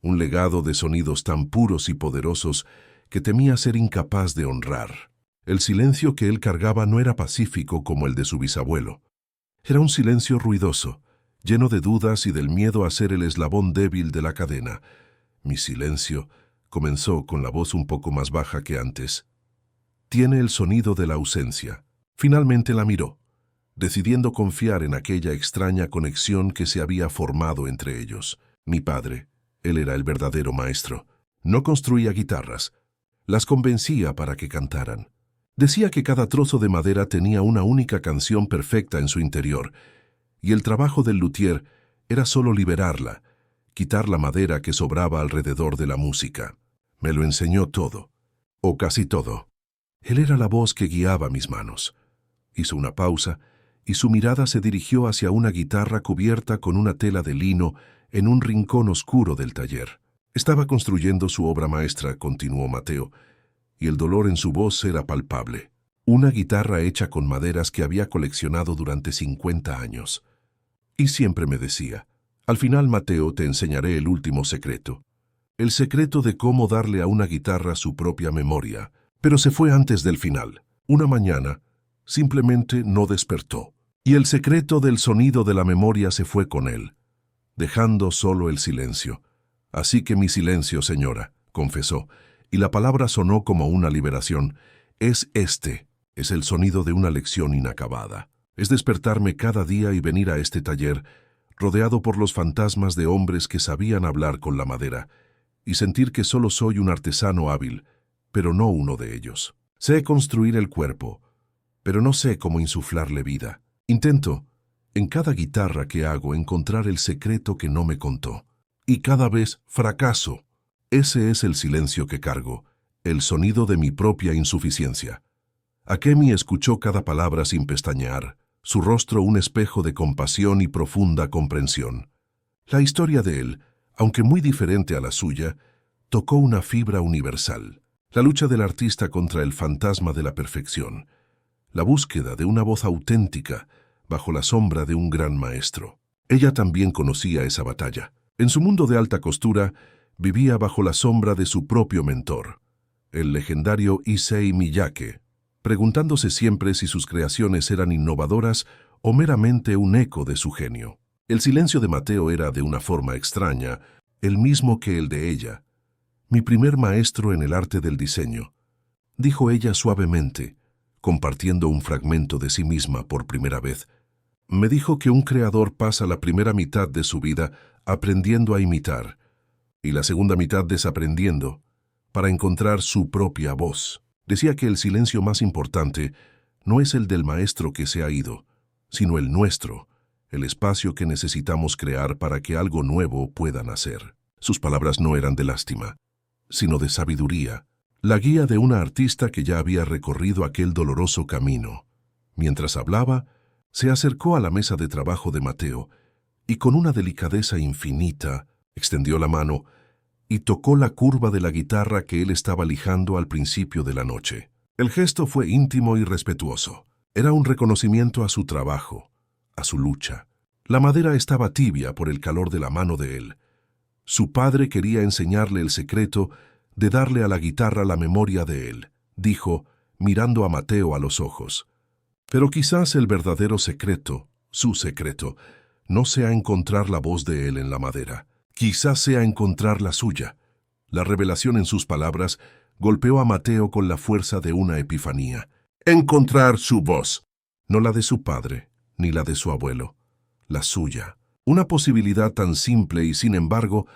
un legado de sonidos tan puros y poderosos que temía ser incapaz de honrar. El silencio que él cargaba no era pacífico como el de su bisabuelo. Era un silencio ruidoso, lleno de dudas y del miedo a ser el eslabón débil de la cadena. Mi silencio, comenzó con la voz un poco más baja que antes, tiene el sonido de la ausencia. Finalmente la miró, decidiendo confiar en aquella extraña conexión que se había formado entre ellos. Mi padre, él era el verdadero maestro. No construía guitarras, las convencía para que cantaran. Decía que cada trozo de madera tenía una única canción perfecta en su interior, y el trabajo del luthier era solo liberarla, quitar la madera que sobraba alrededor de la música. Me lo enseñó todo. o casi todo. Él era la voz que guiaba mis manos. Hizo una pausa y su mirada se dirigió hacia una guitarra cubierta con una tela de lino en un rincón oscuro del taller. Estaba construyendo su obra maestra, continuó Mateo, y el dolor en su voz era palpable. Una guitarra hecha con maderas que había coleccionado durante 50 años. Y siempre me decía, al final, Mateo, te enseñaré el último secreto. El secreto de cómo darle a una guitarra su propia memoria. Pero se fue antes del final. Una mañana, simplemente no despertó. Y el secreto del sonido de la memoria se fue con él, dejando solo el silencio. Así que mi silencio, señora, confesó, y la palabra sonó como una liberación. Es el sonido de una lección inacabada. Es despertarme cada día y venir a este taller, rodeado por los fantasmas de hombres que sabían hablar con la madera, y sentir que solo soy un artesano hábil, pero no uno de ellos. Sé construir el cuerpo, pero no sé cómo insuflarle vida. Intento, en cada guitarra que hago, encontrar el secreto que no me contó. Y cada vez fracaso. Ese es el silencio que cargo, el sonido de mi propia insuficiencia. Akemi escuchó cada palabra sin pestañear, su rostro un espejo de compasión y profunda comprensión. La historia de él, aunque muy diferente a la suya, tocó una fibra universal. La lucha del artista contra el fantasma de la perfección. La búsqueda de una voz auténtica bajo la sombra de un gran maestro. Ella también conocía esa batalla. En su mundo de alta costura, vivía bajo la sombra de su propio mentor, el legendario Issei Miyake, preguntándose siempre si sus creaciones eran innovadoras o meramente un eco de su genio. El silencio de Mateo era de una forma extraña, el mismo que el de ella. Mi primer maestro en el arte del diseño, dijo ella suavemente, compartiendo un fragmento de sí misma por primera vez. Me dijo que un creador pasa la primera mitad de su vida aprendiendo a imitar, y la segunda mitad desaprendiendo, para encontrar su propia voz. Decía que el silencio más importante no es el del maestro que se ha ido, sino el nuestro, el espacio que necesitamos crear para que algo nuevo pueda nacer. Sus palabras no eran de lástima, sino de sabiduría, la guía de una artista que ya había recorrido aquel doloroso camino. Mientras hablaba, se acercó a la mesa de trabajo de Mateo y con una delicadeza infinita extendió la mano y tocó la curva de la guitarra que él estaba lijando al principio de la noche. El gesto fue íntimo y respetuoso. Era un reconocimiento a su trabajo, a su lucha. La madera estaba tibia por el calor de la mano de él. Su padre quería enseñarle el secreto de darle a la guitarra la memoria de él, dijo, mirando a Mateo a los ojos. Pero quizás el verdadero secreto, su secreto, no sea encontrar la voz de él en la madera. Quizás sea encontrar la suya. La revelación en sus palabras golpeó a Mateo con la fuerza de una epifanía. Encontrar su voz. No la de su padre, ni la de su abuelo. La suya. Una posibilidad tan simple y, sin embargo,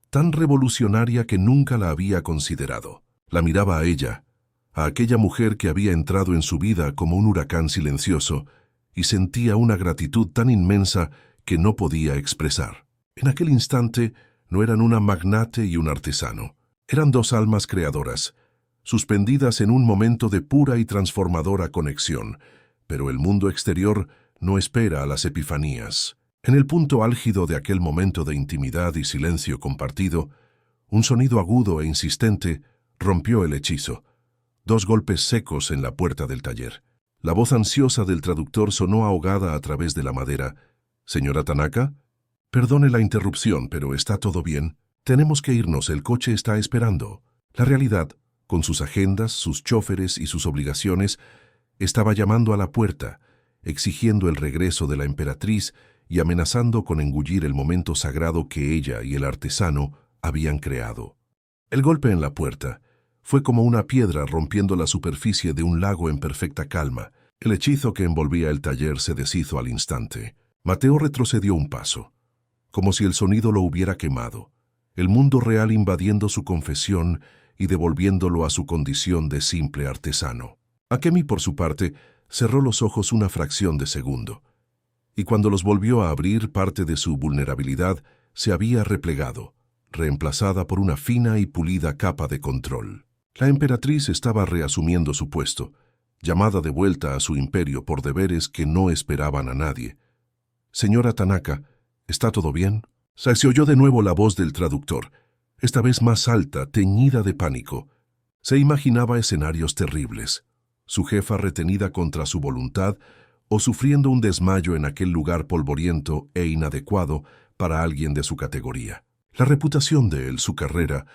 tan revolucionaria que nunca la había considerado. La miraba a ella, a aquella mujer que había entrado en su vida como un huracán silencioso, y sentía una gratitud tan inmensa que no podía expresar. En aquel instante no eran una magnate y un artesano. Eran dos almas creadoras, suspendidas en un momento de pura y transformadora conexión, pero el mundo exterior no espera a las epifanías. En el punto álgido de aquel momento de intimidad y silencio compartido, un sonido agudo e insistente rompió el hechizo. 2 golpes secos en la puerta del taller. La voz ansiosa del traductor sonó ahogada a través de la madera. «¿Señora Tanaka? Perdone la interrupción, pero ¿está todo bien? Tenemos que irnos, el coche está esperando». La realidad, con sus agendas, sus chóferes y sus obligaciones, estaba llamando a la puerta, exigiendo el regreso de la emperatriz y amenazando con engullir el momento sagrado que ella y el artesano habían creado. El golpe en la puerta fue como una piedra rompiendo la superficie de un lago en perfecta calma. El hechizo que envolvía el taller se deshizo al instante. Mateo retrocedió un paso, como si el sonido lo hubiera quemado, el mundo real invadiendo su confesión y devolviéndolo a su condición de simple artesano. Akemi, por su parte, cerró los ojos una fracción de segundo, y cuando los volvió a abrir, parte de su vulnerabilidad se había replegado, reemplazada por una fina y pulida capa de control. La emperatriz estaba reasumiendo su puesto, llamada de vuelta a su imperio por deberes que no esperaban a nadie. «Señora Tanaka, ¿está todo bien?». Se oyó de nuevo la voz del traductor, esta vez más alta, teñida de pánico. Se imaginaba escenarios terribles, su jefa retenida contra su voluntad o sufriendo un desmayo en aquel lugar polvoriento e inadecuado para alguien de su categoría. La reputación de él, su carrera,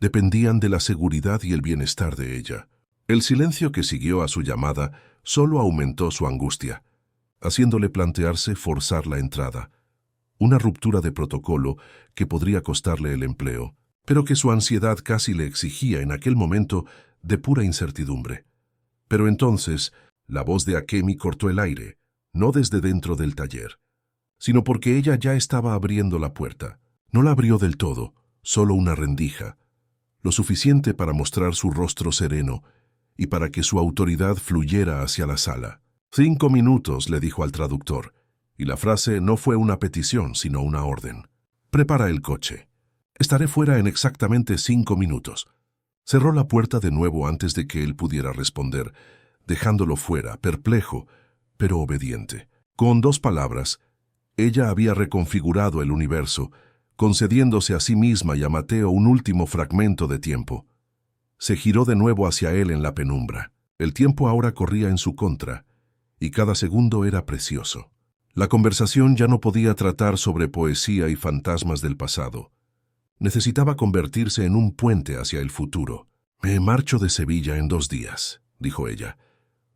dependían de la seguridad y el bienestar de ella. El silencio que siguió a su llamada solo aumentó su angustia, haciéndole plantearse forzar la entrada. Una ruptura de protocolo que podría costarle el empleo, pero que su ansiedad casi le exigía en aquel momento de pura incertidumbre. Pero entonces, la voz de Akemi cortó el aire, no desde dentro del taller, sino porque ella ya estaba abriendo la puerta. No la abrió del todo, solo una rendija, lo suficiente para mostrar su rostro sereno y para que su autoridad fluyera hacia la sala. 5 minutos, le dijo al traductor, y la frase no fue una petición, sino una orden. Prepara el coche. Estaré fuera en exactamente 5 minutos. Cerró la puerta de nuevo antes de que él pudiera responder, dejándolo fuera, perplejo, pero obediente. Con 2 palabras, ella había reconfigurado el universo, concediéndose a sí misma y a Mateo un último fragmento de tiempo. Se giró de nuevo hacia él en la penumbra. El tiempo ahora corría en su contra, y cada segundo era precioso. La conversación ya no podía tratar sobre poesía y fantasmas del pasado. Necesitaba convertirse en un puente hacia el futuro. «Me marcho de Sevilla en 2 días», dijo ella,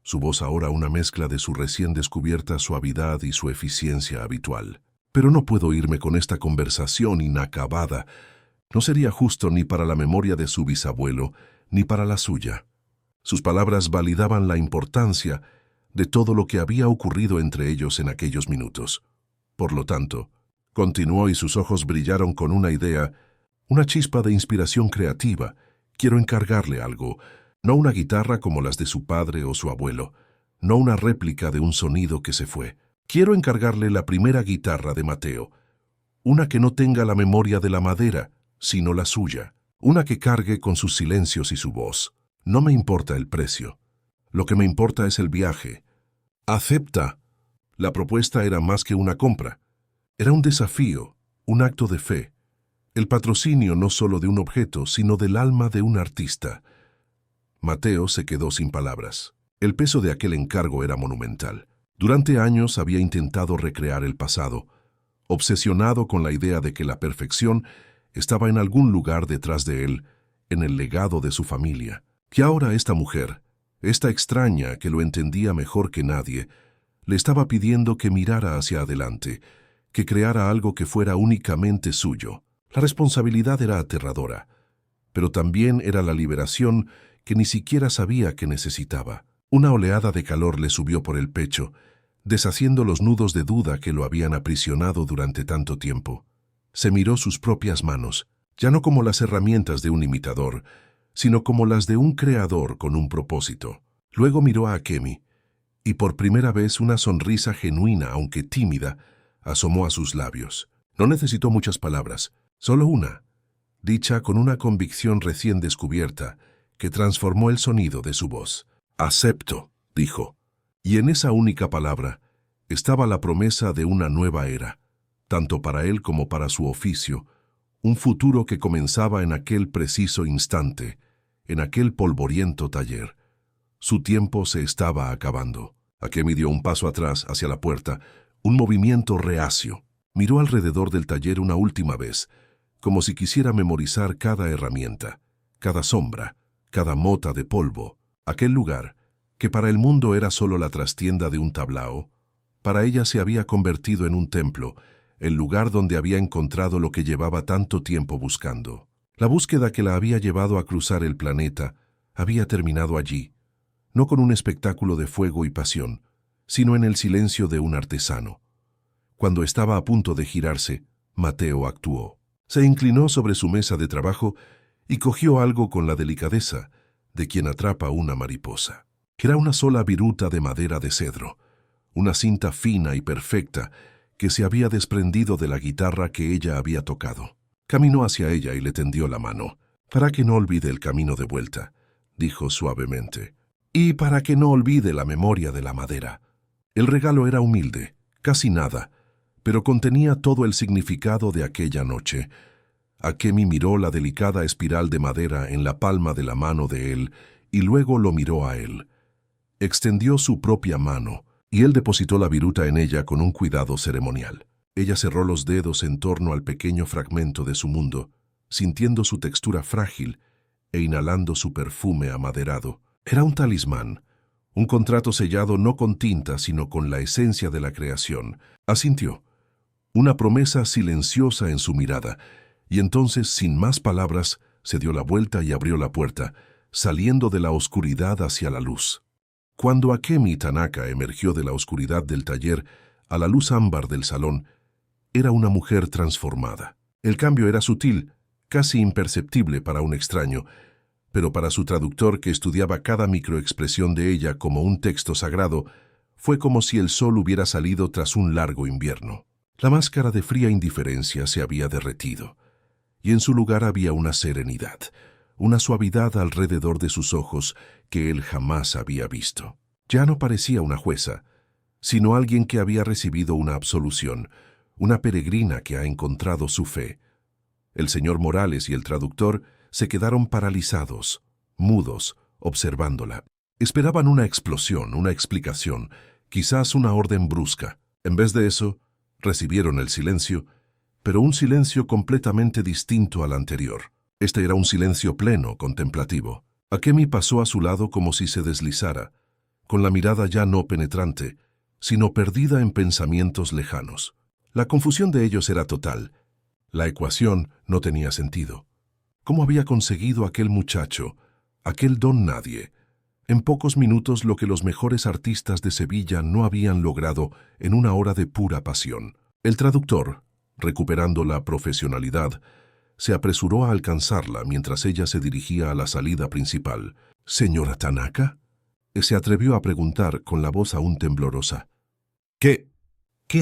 su voz ahora una mezcla de su recién descubierta suavidad y su eficiencia habitual. «Pero no puedo irme con esta conversación inacabada. No sería justo ni para la memoria de su bisabuelo, ni para la suya». Sus palabras validaban la importancia de todo lo que había ocurrido entre ellos en aquellos minutos. Por lo tanto, continuó y sus ojos brillaron con una idea, una chispa de inspiración creativa. «Quiero encargarle algo, no una guitarra como las de su padre o su abuelo, no una réplica de un sonido que se fue. Quiero encargarle la primera guitarra de Mateo, una que no tenga la memoria de la madera, sino la suya, una que cargue con sus silencios y su voz. No me importa el precio. Lo que me importa es el viaje. ¿Acepta?». La propuesta era más que una compra. Era un desafío, un acto de fe. El patrocinio no solo de un objeto, sino del alma de un artista. Mateo se quedó sin palabras. El peso de aquel encargo era monumental. Durante años había intentado recrear el pasado, obsesionado con la idea de que la perfección estaba en algún lugar detrás de él, en el legado de su familia. Y ahora esta mujer, esta extraña que lo entendía mejor que nadie, le estaba pidiendo que mirara hacia adelante, que creara algo que fuera únicamente suyo. La responsabilidad era aterradora, pero también era la liberación que ni siquiera sabía que necesitaba. Una oleada de calor le subió por el pecho, deshaciendo los nudos de duda que lo habían aprisionado durante tanto tiempo. Se miró sus propias manos, ya no como las herramientas de un imitador, sino como las de un creador con un propósito. Luego miró a Akemi, y por primera vez una sonrisa genuina, aunque tímida, asomó a sus labios. No necesitó muchas palabras, solo una, dicha con una convicción recién descubierta, que transformó el sonido de su voz. «Acepto», dijo. Y en esa única palabra estaba la promesa de una nueva era, tanto para él como para su oficio, un futuro que comenzaba en aquel preciso instante, en aquel polvoriento taller. Su tiempo se estaba acabando. Akemi dio un paso atrás hacia la puerta, un movimiento reacio. Miró alrededor del taller una última vez, como si quisiera memorizar cada herramienta, cada sombra, cada mota de polvo. Aquel lugar, que para el mundo era solo la trastienda de un tablao, para ella se había convertido en un templo, el lugar donde había encontrado lo que llevaba tanto tiempo buscando. La búsqueda que la había llevado a cruzar el planeta había terminado allí, no con un espectáculo de fuego y pasión, sino en el silencio de un artesano. Cuando estaba a punto de girarse, Mateo actuó. Se inclinó sobre su mesa de trabajo y cogió algo con la delicadeza de quien atrapa una mariposa. Era una sola viruta de madera de cedro, una cinta fina y perfecta que se había desprendido de la guitarra que ella había tocado. Caminó hacia ella y le tendió la mano, para que no olvide el camino de vuelta. dijo suavemente. Y para que no olvide la memoria de la madera. El regalo era humilde, casi nada, pero contenía todo el significado de aquella noche. Akemi miró la delicada espiral de madera en la palma de la mano de él y luego lo miró a él. Extendió su propia mano y él depositó la viruta en ella con un cuidado ceremonial. Ella cerró los dedos en torno al pequeño fragmento de su mundo, sintiendo su textura frágil e inhalando su perfume amaderado. Era un talismán, un contrato sellado no con tinta, sino con la esencia de la creación. Asintió, una promesa silenciosa en su mirada, y entonces, sin más palabras, se dio la vuelta y abrió la puerta, saliendo de la oscuridad hacia la luz. Cuando Akemi Tanaka emergió de la oscuridad del taller a la luz ámbar del salón, era una mujer transformada. El cambio era sutil, casi imperceptible para un extraño, pero para su traductor, que estudiaba cada microexpresión de ella como un texto sagrado, fue como si el sol hubiera salido tras un largo invierno. La máscara de fría indiferencia se había derretido, y en su lugar había una serenidad, una suavidad alrededor de sus ojos que él jamás había visto. Ya no parecía una jueza, sino alguien que había recibido una absolución, una peregrina que ha encontrado su fe. El señor Morales y el traductor se quedaron paralizados, mudos, observándola. Esperaban una explosión, una explicación, quizás una orden brusca. En vez de eso, recibieron el silencio, pero un silencio completamente distinto al anterior. Este era un silencio pleno, contemplativo. Akemi pasó a su lado como si se deslizara, con la mirada ya no penetrante, sino perdida en pensamientos lejanos. La confusión de ellos era total. La ecuación no tenía sentido. ¿Cómo había conseguido aquel muchacho, aquel don nadie, en pocos minutos lo que los mejores artistas de Sevilla no habían logrado en una hora de pura pasión? El traductor, recuperando la profesionalidad, se apresuró a alcanzarla mientras ella se dirigía a la salida principal. «¿Señora Tanaka?», se atrevió a preguntar con la voz aún temblorosa. ¿Qué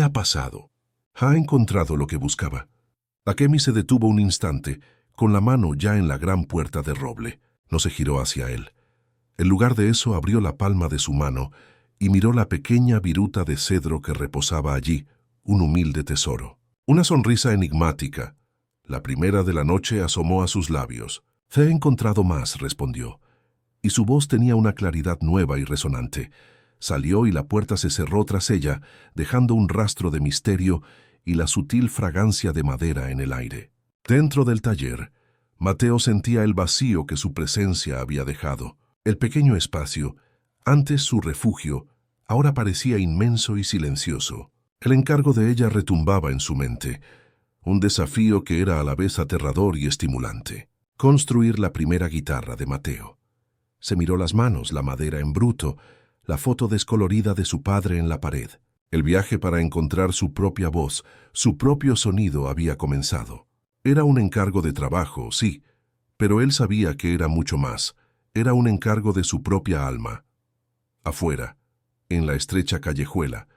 ha pasado? ¿Ha encontrado lo que buscaba? Akemi se detuvo un instante, con la mano ya en la gran puerta de roble. No se giró hacia él. En lugar de eso, abrió la palma de su mano y miró la pequeña viruta de cedro que reposaba allí, un humilde tesoro. Una sonrisa enigmática, la primera de la noche, asomó a sus labios. «Te he encontrado más», respondió, y su voz tenía una claridad nueva y resonante. Salió y la puerta se cerró tras ella, dejando un rastro de misterio y la sutil fragancia de madera en el aire. Dentro del taller, Mateo sentía el vacío que su presencia había dejado. El pequeño espacio, antes su refugio, ahora parecía inmenso y silencioso. El encargo de ella retumbaba en su mente, un desafío que era a la vez aterrador y estimulante. Construir la primera guitarra de Mateo. Se miró las manos, la madera en bruto, la foto descolorida de su padre en la pared. El viaje para encontrar su propia voz, su propio sonido había comenzado. Era un encargo de trabajo, sí, pero él sabía que era mucho más. Era un encargo de su propia alma. Afuera, en la estrecha callejuela,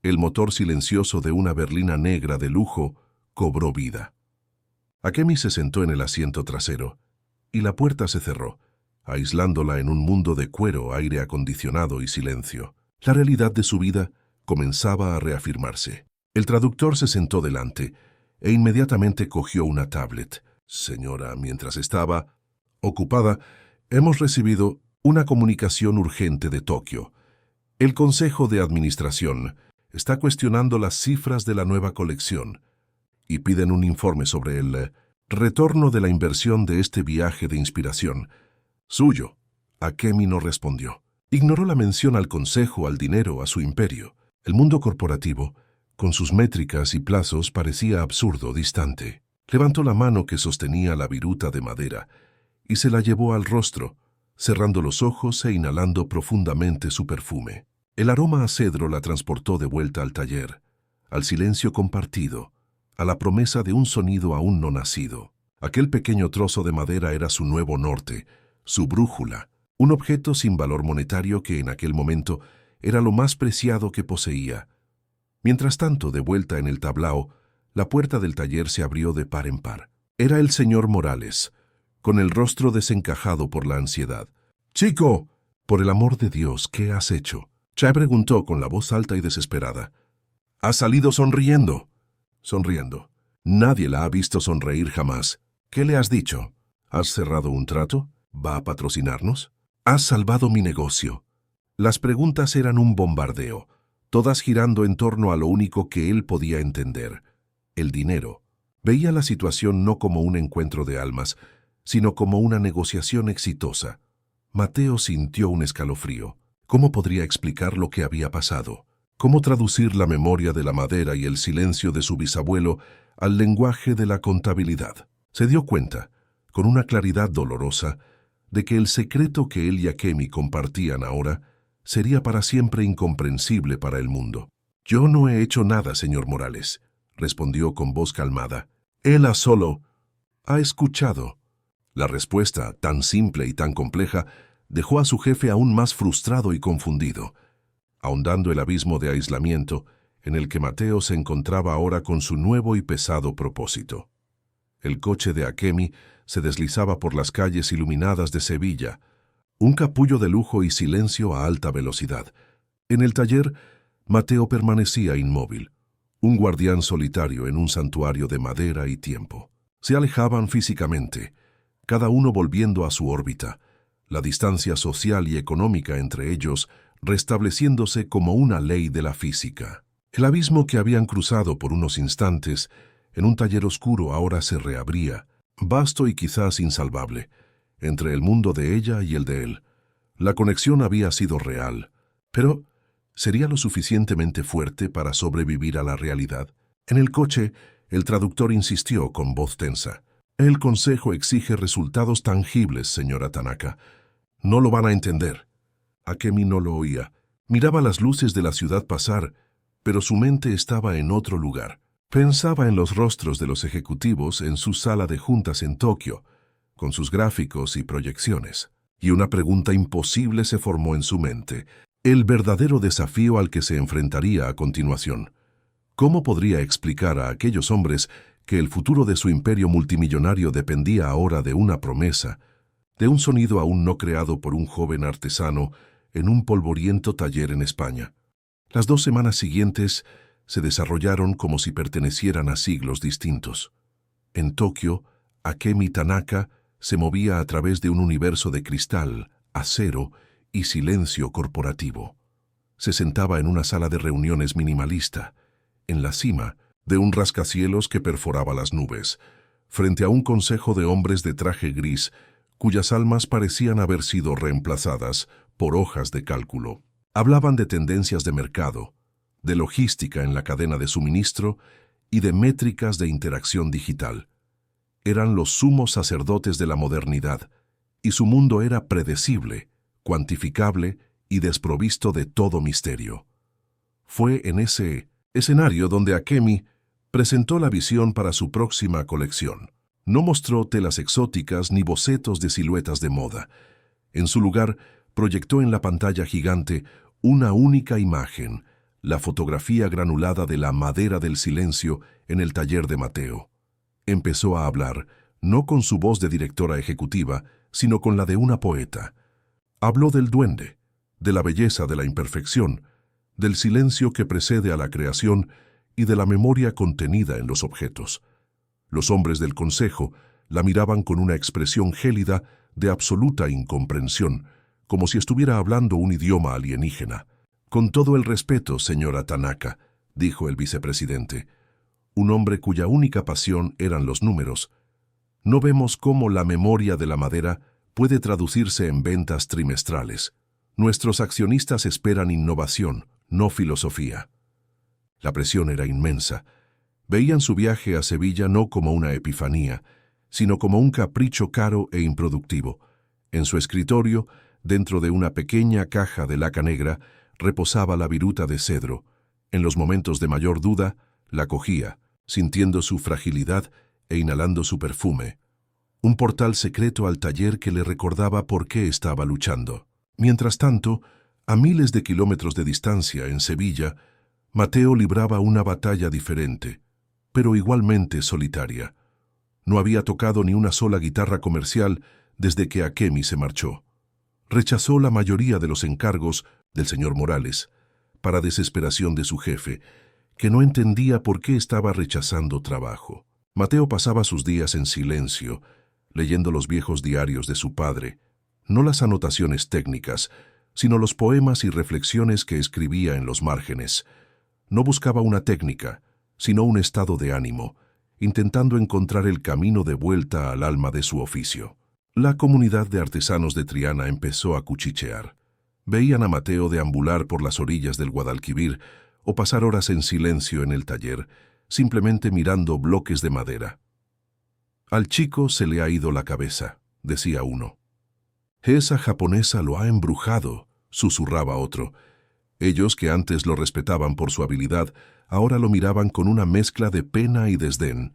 el motor silencioso de una berlina negra de lujo cobró vida. Akemi se sentó en el asiento trasero, y la puerta se cerró, aislándola en un mundo de cuero, aire acondicionado y silencio. La realidad de su vida comenzaba a reafirmarse. El traductor se sentó delante e inmediatamente cogió una tablet. «Señora, mientras estaba ocupada, hemos recibido una comunicación urgente de Tokio. El Consejo de Administración está cuestionando las cifras de la nueva colección y piden un informe sobre el retorno de la inversión de este viaje de inspiración. Suyo». Akemi no respondió. Ignoró la mención al Consejo, al dinero, a su imperio. El mundo corporativo, con sus métricas y plazos, parecía absurdo, distante. Levantó la mano que sostenía la viruta de madera y se la llevó al rostro, cerrando los ojos e inhalando profundamente su perfume. El aroma a cedro la transportó de vuelta al taller, al silencio compartido, a la promesa de un sonido aún no nacido. Aquel pequeño trozo de madera era su nuevo norte, su brújula, un objeto sin valor monetario que en aquel momento era lo más preciado que poseía. Mientras tanto, de vuelta en el tablao, la puerta del taller se abrió de par en par. Era el señor Morales, con el rostro desencajado por la ansiedad. «Chico, por el amor de Dios, ¿qué has hecho?», Chae preguntó con la voz alta y desesperada. «Has salido sonriendo». «Sonriendo. Nadie la ha visto sonreír jamás. ¿Qué le has dicho? ¿Has cerrado un trato? ¿Va a patrocinarnos? ¿Has salvado mi negocio?». Las preguntas eran un bombardeo, todas girando en torno a lo único que él podía entender: el dinero. Veía la situación no como un encuentro de almas, sino como una negociación exitosa. Mateo sintió un escalofrío. ¿Cómo podría explicar lo que había pasado? ¿Cómo traducir la memoria de la madera y el silencio de su bisabuelo al lenguaje de la contabilidad? Se dio cuenta, con una claridad dolorosa, de que el secreto que él y Akemi compartían ahora sería para siempre incomprensible para el mundo. «Yo no he hecho nada, señor Morales», respondió con voz calmada. «Él solo ha escuchado». La respuesta, tan simple y tan compleja, dejó a su jefe aún más frustrado y confundido, ahondando el abismo de aislamiento en el que Mateo se encontraba ahora con su nuevo y pesado propósito. El coche de Akemi se deslizaba por las calles iluminadas de Sevilla, un capullo de lujo y silencio a alta velocidad. En el taller, Mateo permanecía inmóvil, un guardián solitario en un santuario de madera y tiempo. Se alejaban físicamente, cada uno volviendo a su órbita, la distancia social y económica entre ellos restableciéndose como una ley de la física. El abismo que habían cruzado por unos instantes en un taller oscuro ahora se reabría, vasto y quizás insalvable, entre el mundo de ella y el de él. La conexión había sido real, pero ¿sería lo suficientemente fuerte para sobrevivir a la realidad? En el coche, el traductor insistió con voz tensa. «El consejo exige resultados tangibles, señora Tanaka. No lo van a entender». Akemi no lo oía. Miraba las luces de la ciudad pasar, pero su mente estaba en otro lugar. Pensaba en los rostros de los ejecutivos en su sala de juntas en Tokio, con sus gráficos y proyecciones. Y una pregunta imposible se formó en su mente, el verdadero desafío al que se enfrentaría a continuación. ¿Cómo podría explicar a aquellos hombres que el futuro de su imperio multimillonario dependía ahora de una promesa, de un sonido aún no creado por un joven artesano en un polvoriento taller en España? Las 2 semanas siguientes se desarrollaron como si pertenecieran a siglos distintos. En Tokio, Akemi Tanaka se movía a través de un universo de cristal, acero y silencio corporativo. Se sentaba en una sala de reuniones minimalista, en la cima de un rascacielos que perforaba las nubes, frente a un consejo de hombres de traje gris, cuyas almas parecían haber sido reemplazadas por hojas de cálculo. Hablaban de tendencias de mercado, de logística en la cadena de suministro y de métricas de interacción digital. Eran los sumos sacerdotes de la modernidad, y su mundo era predecible, cuantificable y desprovisto de todo misterio. Fue en ese escenario donde Akemi presentó la visión para su próxima colección. No mostró telas exóticas ni bocetos de siluetas de moda. En su lugar, proyectó en la pantalla gigante una única imagen, la fotografía granulada de la madera del silencio en el taller de Mateo. Empezó a hablar, no con su voz de directora ejecutiva, sino con la de una poeta. Habló del duende, de la belleza de la imperfección, del silencio que precede a la creación y de la memoria contenida en los objetos. Los hombres del consejo la miraban con una expresión gélida de absoluta incomprensión, como si estuviera hablando un idioma alienígena. «Con todo el respeto, señora Tanaka», dijo el vicepresidente, un hombre cuya única pasión eran los números, «no vemos cómo la memoria de la madera puede traducirse en ventas trimestrales. Nuestros accionistas esperan innovación, no filosofía». La presión era inmensa. Veían su viaje a Sevilla no como una epifanía, sino como un capricho caro e improductivo. En su escritorio, dentro de una pequeña caja de laca negra, reposaba la viruta de cedro. En los momentos de mayor duda, la cogía, sintiendo su fragilidad e inhalando su perfume. Un portal secreto al taller que le recordaba por qué estaba luchando. Mientras tanto, a miles de kilómetros de distancia, en Sevilla, Mateo libraba una batalla diferente, pero igualmente solitaria. No había tocado ni una sola guitarra comercial desde que Akemi se marchó. Rechazó la mayoría de los encargos del señor Morales, para desesperación de su jefe, que no entendía por qué estaba rechazando trabajo. Mateo pasaba sus días en silencio, leyendo los viejos diarios de su padre, no las anotaciones técnicas, sino los poemas y reflexiones que escribía en los márgenes. No buscaba una técnica, sino un estado de ánimo, intentando encontrar el camino de vuelta al alma de su oficio. La comunidad de artesanos de Triana empezó a cuchichear. Veían a Mateo deambular por las orillas del Guadalquivir o pasar horas en silencio en el taller, simplemente mirando bloques de madera. «Al chico se le ha ido la cabeza», decía uno. «Esa japonesa lo ha embrujado», susurraba otro. Ellos, que antes lo respetaban por su habilidad, ahora lo miraban con una mezcla de pena y desdén.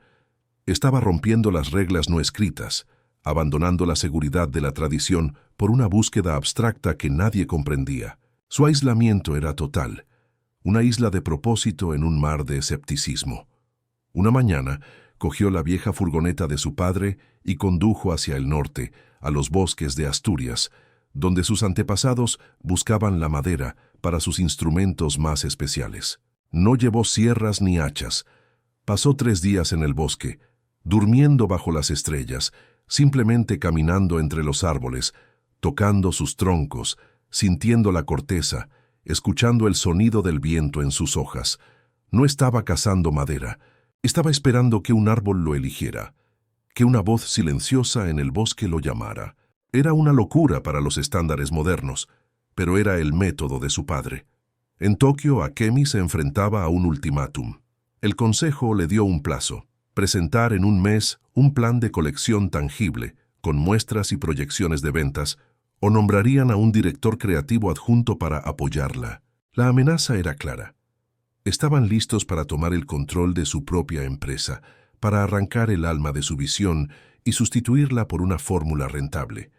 Estaba rompiendo las reglas no escritas, abandonando la seguridad de la tradición por una búsqueda abstracta que nadie comprendía. Su aislamiento era total, una isla de propósito en un mar de escepticismo. Una mañana, cogió la vieja furgoneta de su padre y condujo hacia el norte, a los bosques de Asturias, donde sus antepasados buscaban la madera para sus instrumentos más especiales. No llevó sierras ni hachas. Pasó 3 días en el bosque, durmiendo bajo las estrellas, simplemente caminando entre los árboles, tocando sus troncos, sintiendo la corteza, escuchando el sonido del viento en sus hojas. No estaba cazando madera, estaba esperando que un árbol lo eligiera, que una voz silenciosa en el bosque lo llamara. Era una locura para los estándares modernos, pero era el método de su padre. En Tokio, Akemi se enfrentaba a un ultimátum. El consejo le dio un plazo: presentar en un mes un plan de colección tangible, con muestras y proyecciones de ventas, o nombrarían a un director creativo adjunto para apoyarla. La amenaza era clara. Estaban listos para tomar el control de su propia empresa, para arrancar el alma de su visión y sustituirla por una fórmula rentable.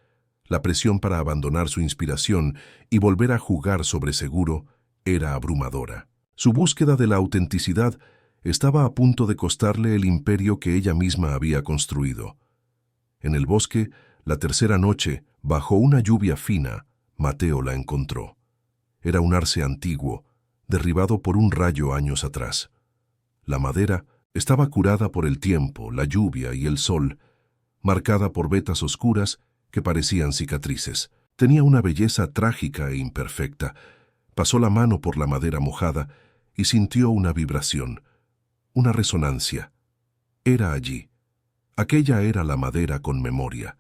La presión para abandonar su inspiración y volver a jugar sobre seguro era abrumadora. Su búsqueda de la autenticidad estaba a punto de costarle el imperio que ella misma había construido. En el bosque, la tercera noche, bajo una lluvia fina, Mateo la encontró. Era un arce antiguo, derribado por un rayo años atrás. La madera estaba curada por el tiempo, la lluvia y el sol, marcada por vetas oscuras que parecían cicatrices. Tenía una belleza trágica e imperfecta. Pasó la mano por la madera mojada y sintió una vibración, una resonancia. Era allí. Aquella era la madera con memoria.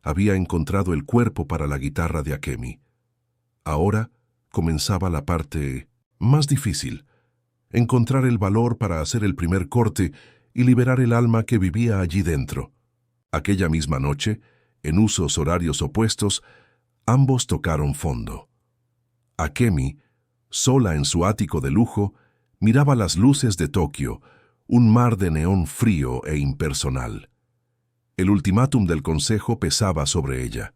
Había encontrado el cuerpo para la guitarra de Akemi. Ahora comenzaba la parte más difícil: encontrar el valor para hacer el primer corte y liberar el alma que vivía allí dentro. Aquella misma noche, en usos horarios opuestos, ambos tocaron fondo. Akemi, sola en su ático de lujo, miraba las luces de Tokio, un mar de neón frío e impersonal. El ultimátum del consejo pesaba sobre ella.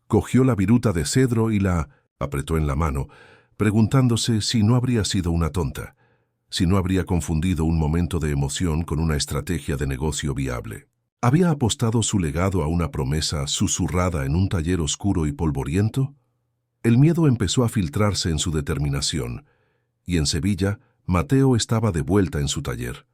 Cogió la viruta de cedro y la apretó en la mano, preguntándose si no habría sido una tonta, si no habría confundido un momento de emoción con una estrategia de negocio viable. ¿Había apostado su legado a una promesa susurrada en un taller oscuro y polvoriento? El miedo empezó a filtrarse en su determinación, y en Sevilla, Mateo estaba de vuelta en su taller.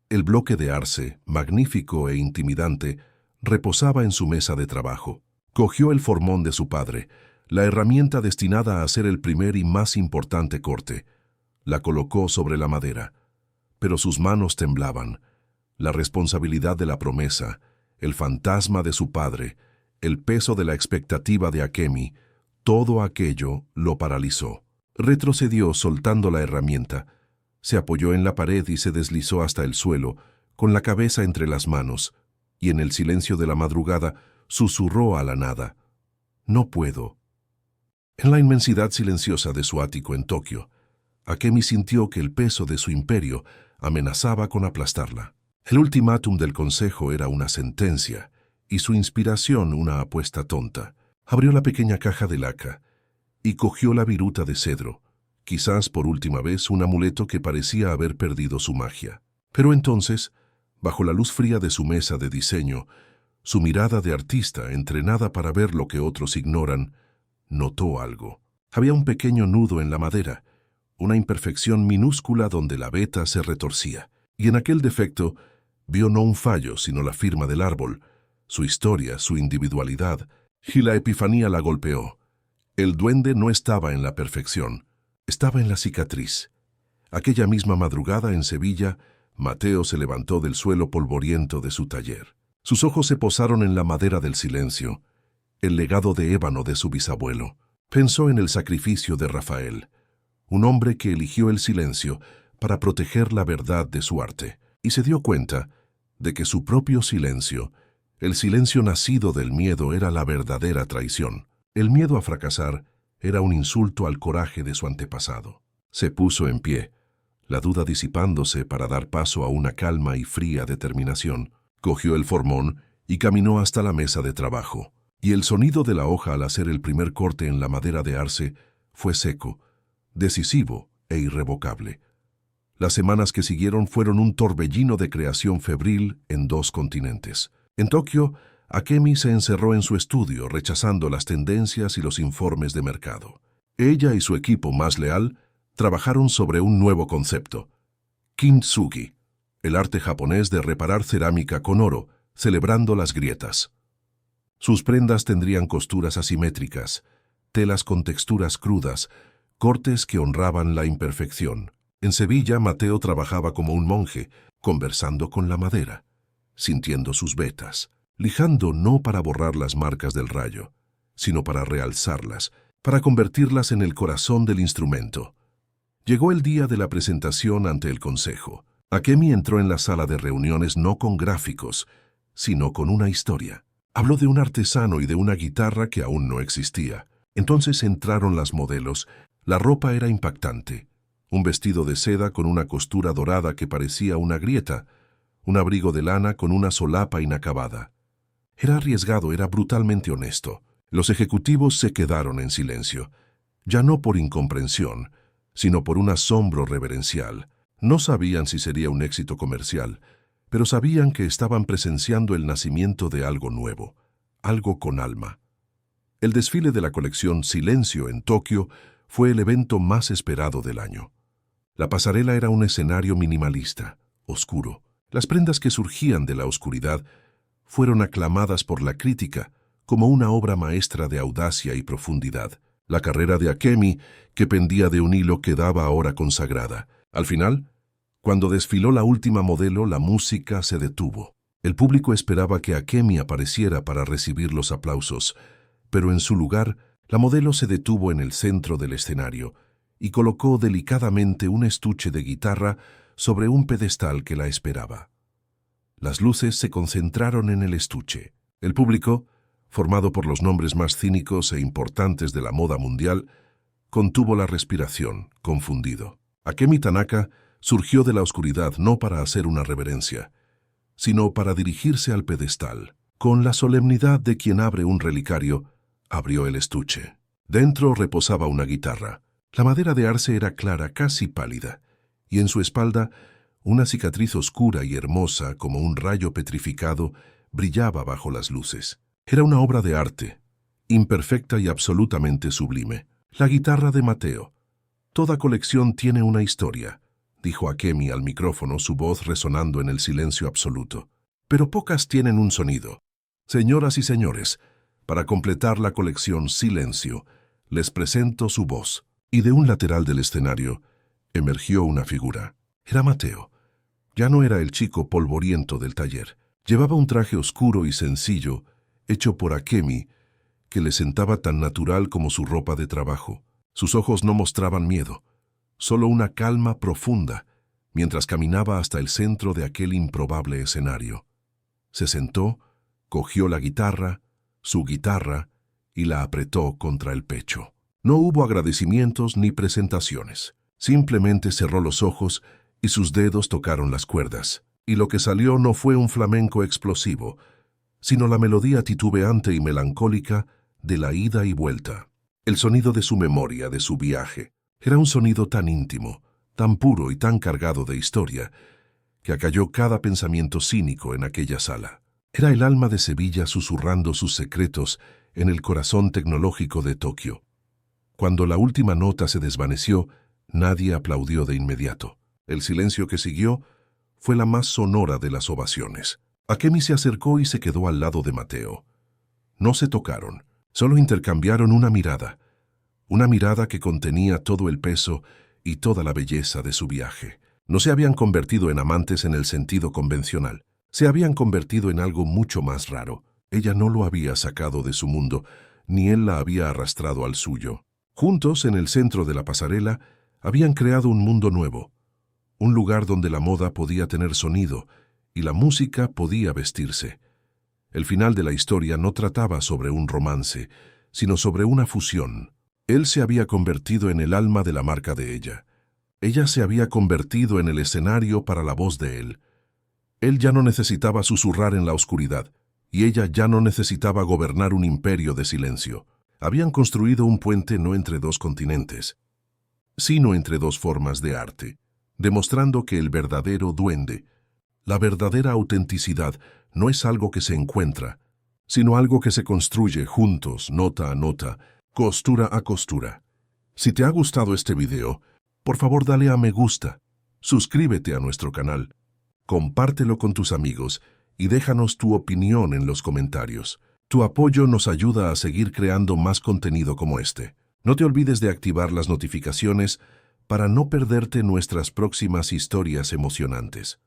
El bloque de arce, magnífico e intimidante, reposaba en su mesa de trabajo. Cogió el formón de su padre, la herramienta destinada a hacer el primer y más importante corte. La colocó sobre la madera, pero sus manos temblaban. La responsabilidad de la promesa, el fantasma de su padre, el peso de la expectativa de Akemi, todo aquello lo paralizó. Retrocedió soltando la herramienta. Se apoyó en la pared y se deslizó hasta el suelo, con la cabeza entre las manos, y en el silencio de la madrugada susurró a la nada: «No puedo». En la inmensidad silenciosa de su ático en Tokio, Akemi sintió que el peso de su imperio amenazaba con aplastarla. El ultimátum del consejo era una sentencia, y su inspiración una apuesta tonta. Abrió la pequeña caja de laca y cogió la viruta de cedro, quizás por última vez un amuleto que parecía haber perdido su magia. Pero entonces, bajo la luz fría de su mesa de diseño, Su mirada de artista, entrenada para ver lo que otros ignoran, notó algo. Había un pequeño nudo en la madera, una imperfección minúscula donde la veta se retorcía. Y en aquel defecto vio no un fallo, sino la firma del árbol, su historia, su individualidad, y la epifanía la golpeó. El duende no estaba en la perfección, estaba en la cicatriz. Aquella misma madrugada en Sevilla, Mateo se levantó del suelo polvoriento de su taller. Sus ojos se posaron en la madera del silencio, el legado de ébano de su bisabuelo. Pensó en el sacrificio de Rafael, un hombre que eligió el silencio para proteger la verdad de su arte, y se dio cuenta de que su propio silencio, el silencio nacido del miedo, era la verdadera traición. El miedo a fracasar era un insulto al coraje de su antepasado. Se puso en pie, la duda disipándose para dar paso a una calma y fría determinación. Cogió el formón y caminó hasta la mesa de trabajo. Y el sonido de la hoja al hacer el primer corte en la madera de arce fue seco, decisivo e irrevocable. Las semanas que siguieron fueron un torbellino de creación febril en 2 continentes. En Tokio, Akemi se encerró en su estudio, rechazando las tendencias y los informes de mercado. Ella y su equipo más leal trabajaron sobre un nuevo concepto, kintsugi, el arte japonés de reparar cerámica con oro, celebrando las grietas. Sus prendas tendrían costuras asimétricas, telas con texturas crudas, cortes que honraban la imperfección. En Sevilla, Mateo trabajaba como un monje, conversando con la madera, sintiendo sus vetas, lijando no para borrar las marcas del rayo, sino para realzarlas, para convertirlas en el corazón del instrumento. Llegó el día de la presentación ante el consejo. Akemi entró en la sala de reuniones no con gráficos, sino con una historia. Habló de un artesano y de una guitarra que aún no existía. Entonces entraron las modelos. La ropa era impactante. Un vestido de seda con una costura dorada que parecía una grieta, un abrigo de lana con una solapa inacabada. Era arriesgado, era brutalmente honesto. Los ejecutivos se quedaron en silencio, ya no por incomprensión, sino por un asombro reverencial. No sabían si sería un éxito comercial, pero sabían que estaban presenciando el nacimiento de algo nuevo, algo con alma. El desfile de la colección Silencio en Tokio fue el evento más esperado del año. La pasarela era un escenario minimalista, oscuro. Las prendas que surgían de la oscuridad fueron aclamadas por la crítica como una obra maestra de audacia y profundidad. La carrera de Akemi, que pendía de un hilo, quedaba ahora consagrada. Al final, cuando desfiló la última modelo, la música se detuvo. El público esperaba que Akemi apareciera para recibir los aplausos, pero en su lugar, la modelo se detuvo en el centro del escenario y colocó delicadamente un estuche de guitarra sobre un pedestal que la esperaba. Las luces se concentraron en el estuche. El público, formado por los nombres más cínicos e importantes de la moda mundial, contuvo la respiración, confundido. Akemi Tanaka surgió de la oscuridad no para hacer una reverencia, sino para dirigirse al pedestal. Con la solemnidad de quien abre un relicario, abrió el estuche. Dentro reposaba una guitarra. La madera de arce era clara, casi pálida, y en su espalda una cicatriz oscura y hermosa como un rayo petrificado brillaba bajo las luces. Era una obra de arte, imperfecta y absolutamente sublime. La guitarra de Mateo. Toda colección tiene una historia, dijo Akemi al micrófono, su voz resonando en el silencio absoluto. Pero pocas tienen un sonido. Señoras y señores, para completar la colección Silencio, les presento su voz. Y de un lateral del escenario emergió una figura. Era Mateo. Ya no era el chico polvoriento del taller. Llevaba un traje oscuro y sencillo, hecho por Akemi, que le sentaba tan natural como su ropa de trabajo. Sus ojos no mostraban miedo, solo una calma profunda, mientras caminaba hasta el centro de aquel improbable escenario. Se sentó, cogió la guitarra, su guitarra, y la apretó contra el pecho. No hubo agradecimientos ni presentaciones. Simplemente cerró los ojos y sus dedos tocaron las cuerdas. Y lo que salió no fue un flamenco explosivo, sino la melodía titubeante y melancólica de la ida y vuelta. El sonido de su memoria, de su viaje. Era un sonido tan íntimo, tan puro y tan cargado de historia, que acalló cada pensamiento cínico en aquella sala. Era el alma de Sevilla susurrando sus secretos en el corazón tecnológico de Tokio. Cuando la última nota se desvaneció, nadie aplaudió de inmediato. El silencio que siguió fue la más sonora de las ovaciones. Akemi se acercó y se quedó al lado de Mateo. No se tocaron, solo intercambiaron una mirada que contenía todo el peso y toda la belleza de su viaje. No se habían convertido en amantes en el sentido convencional, se habían convertido en algo mucho más raro. Ella no lo había sacado de su mundo, ni él la había arrastrado al suyo. Juntos, en el centro de la pasarela, habían creado un mundo nuevo, un lugar donde la moda podía tener sonido y la música podía vestirse. El final de la historia no trataba sobre un romance, sino sobre una fusión. Él se había convertido en el alma de la marca de ella. Ella se había convertido en el escenario para la voz de él. Él ya no necesitaba susurrar en la oscuridad, y ella ya no necesitaba gobernar un imperio de silencio. Habían construido un puente no entre dos continentes, sino entre dos formas de arte, demostrando que el verdadero duende, la verdadera autenticidad, no es algo que se encuentra, sino algo que se construye juntos, nota a nota, costura a costura. Si te ha gustado este video, por favor dale a me gusta, suscríbete a nuestro canal, compártelo con tus amigos y déjanos tu opinión en los comentarios. Tu apoyo nos ayuda a seguir creando más contenido como este. No te olvides de activar las notificaciones para no perderte nuestras próximas historias emocionantes.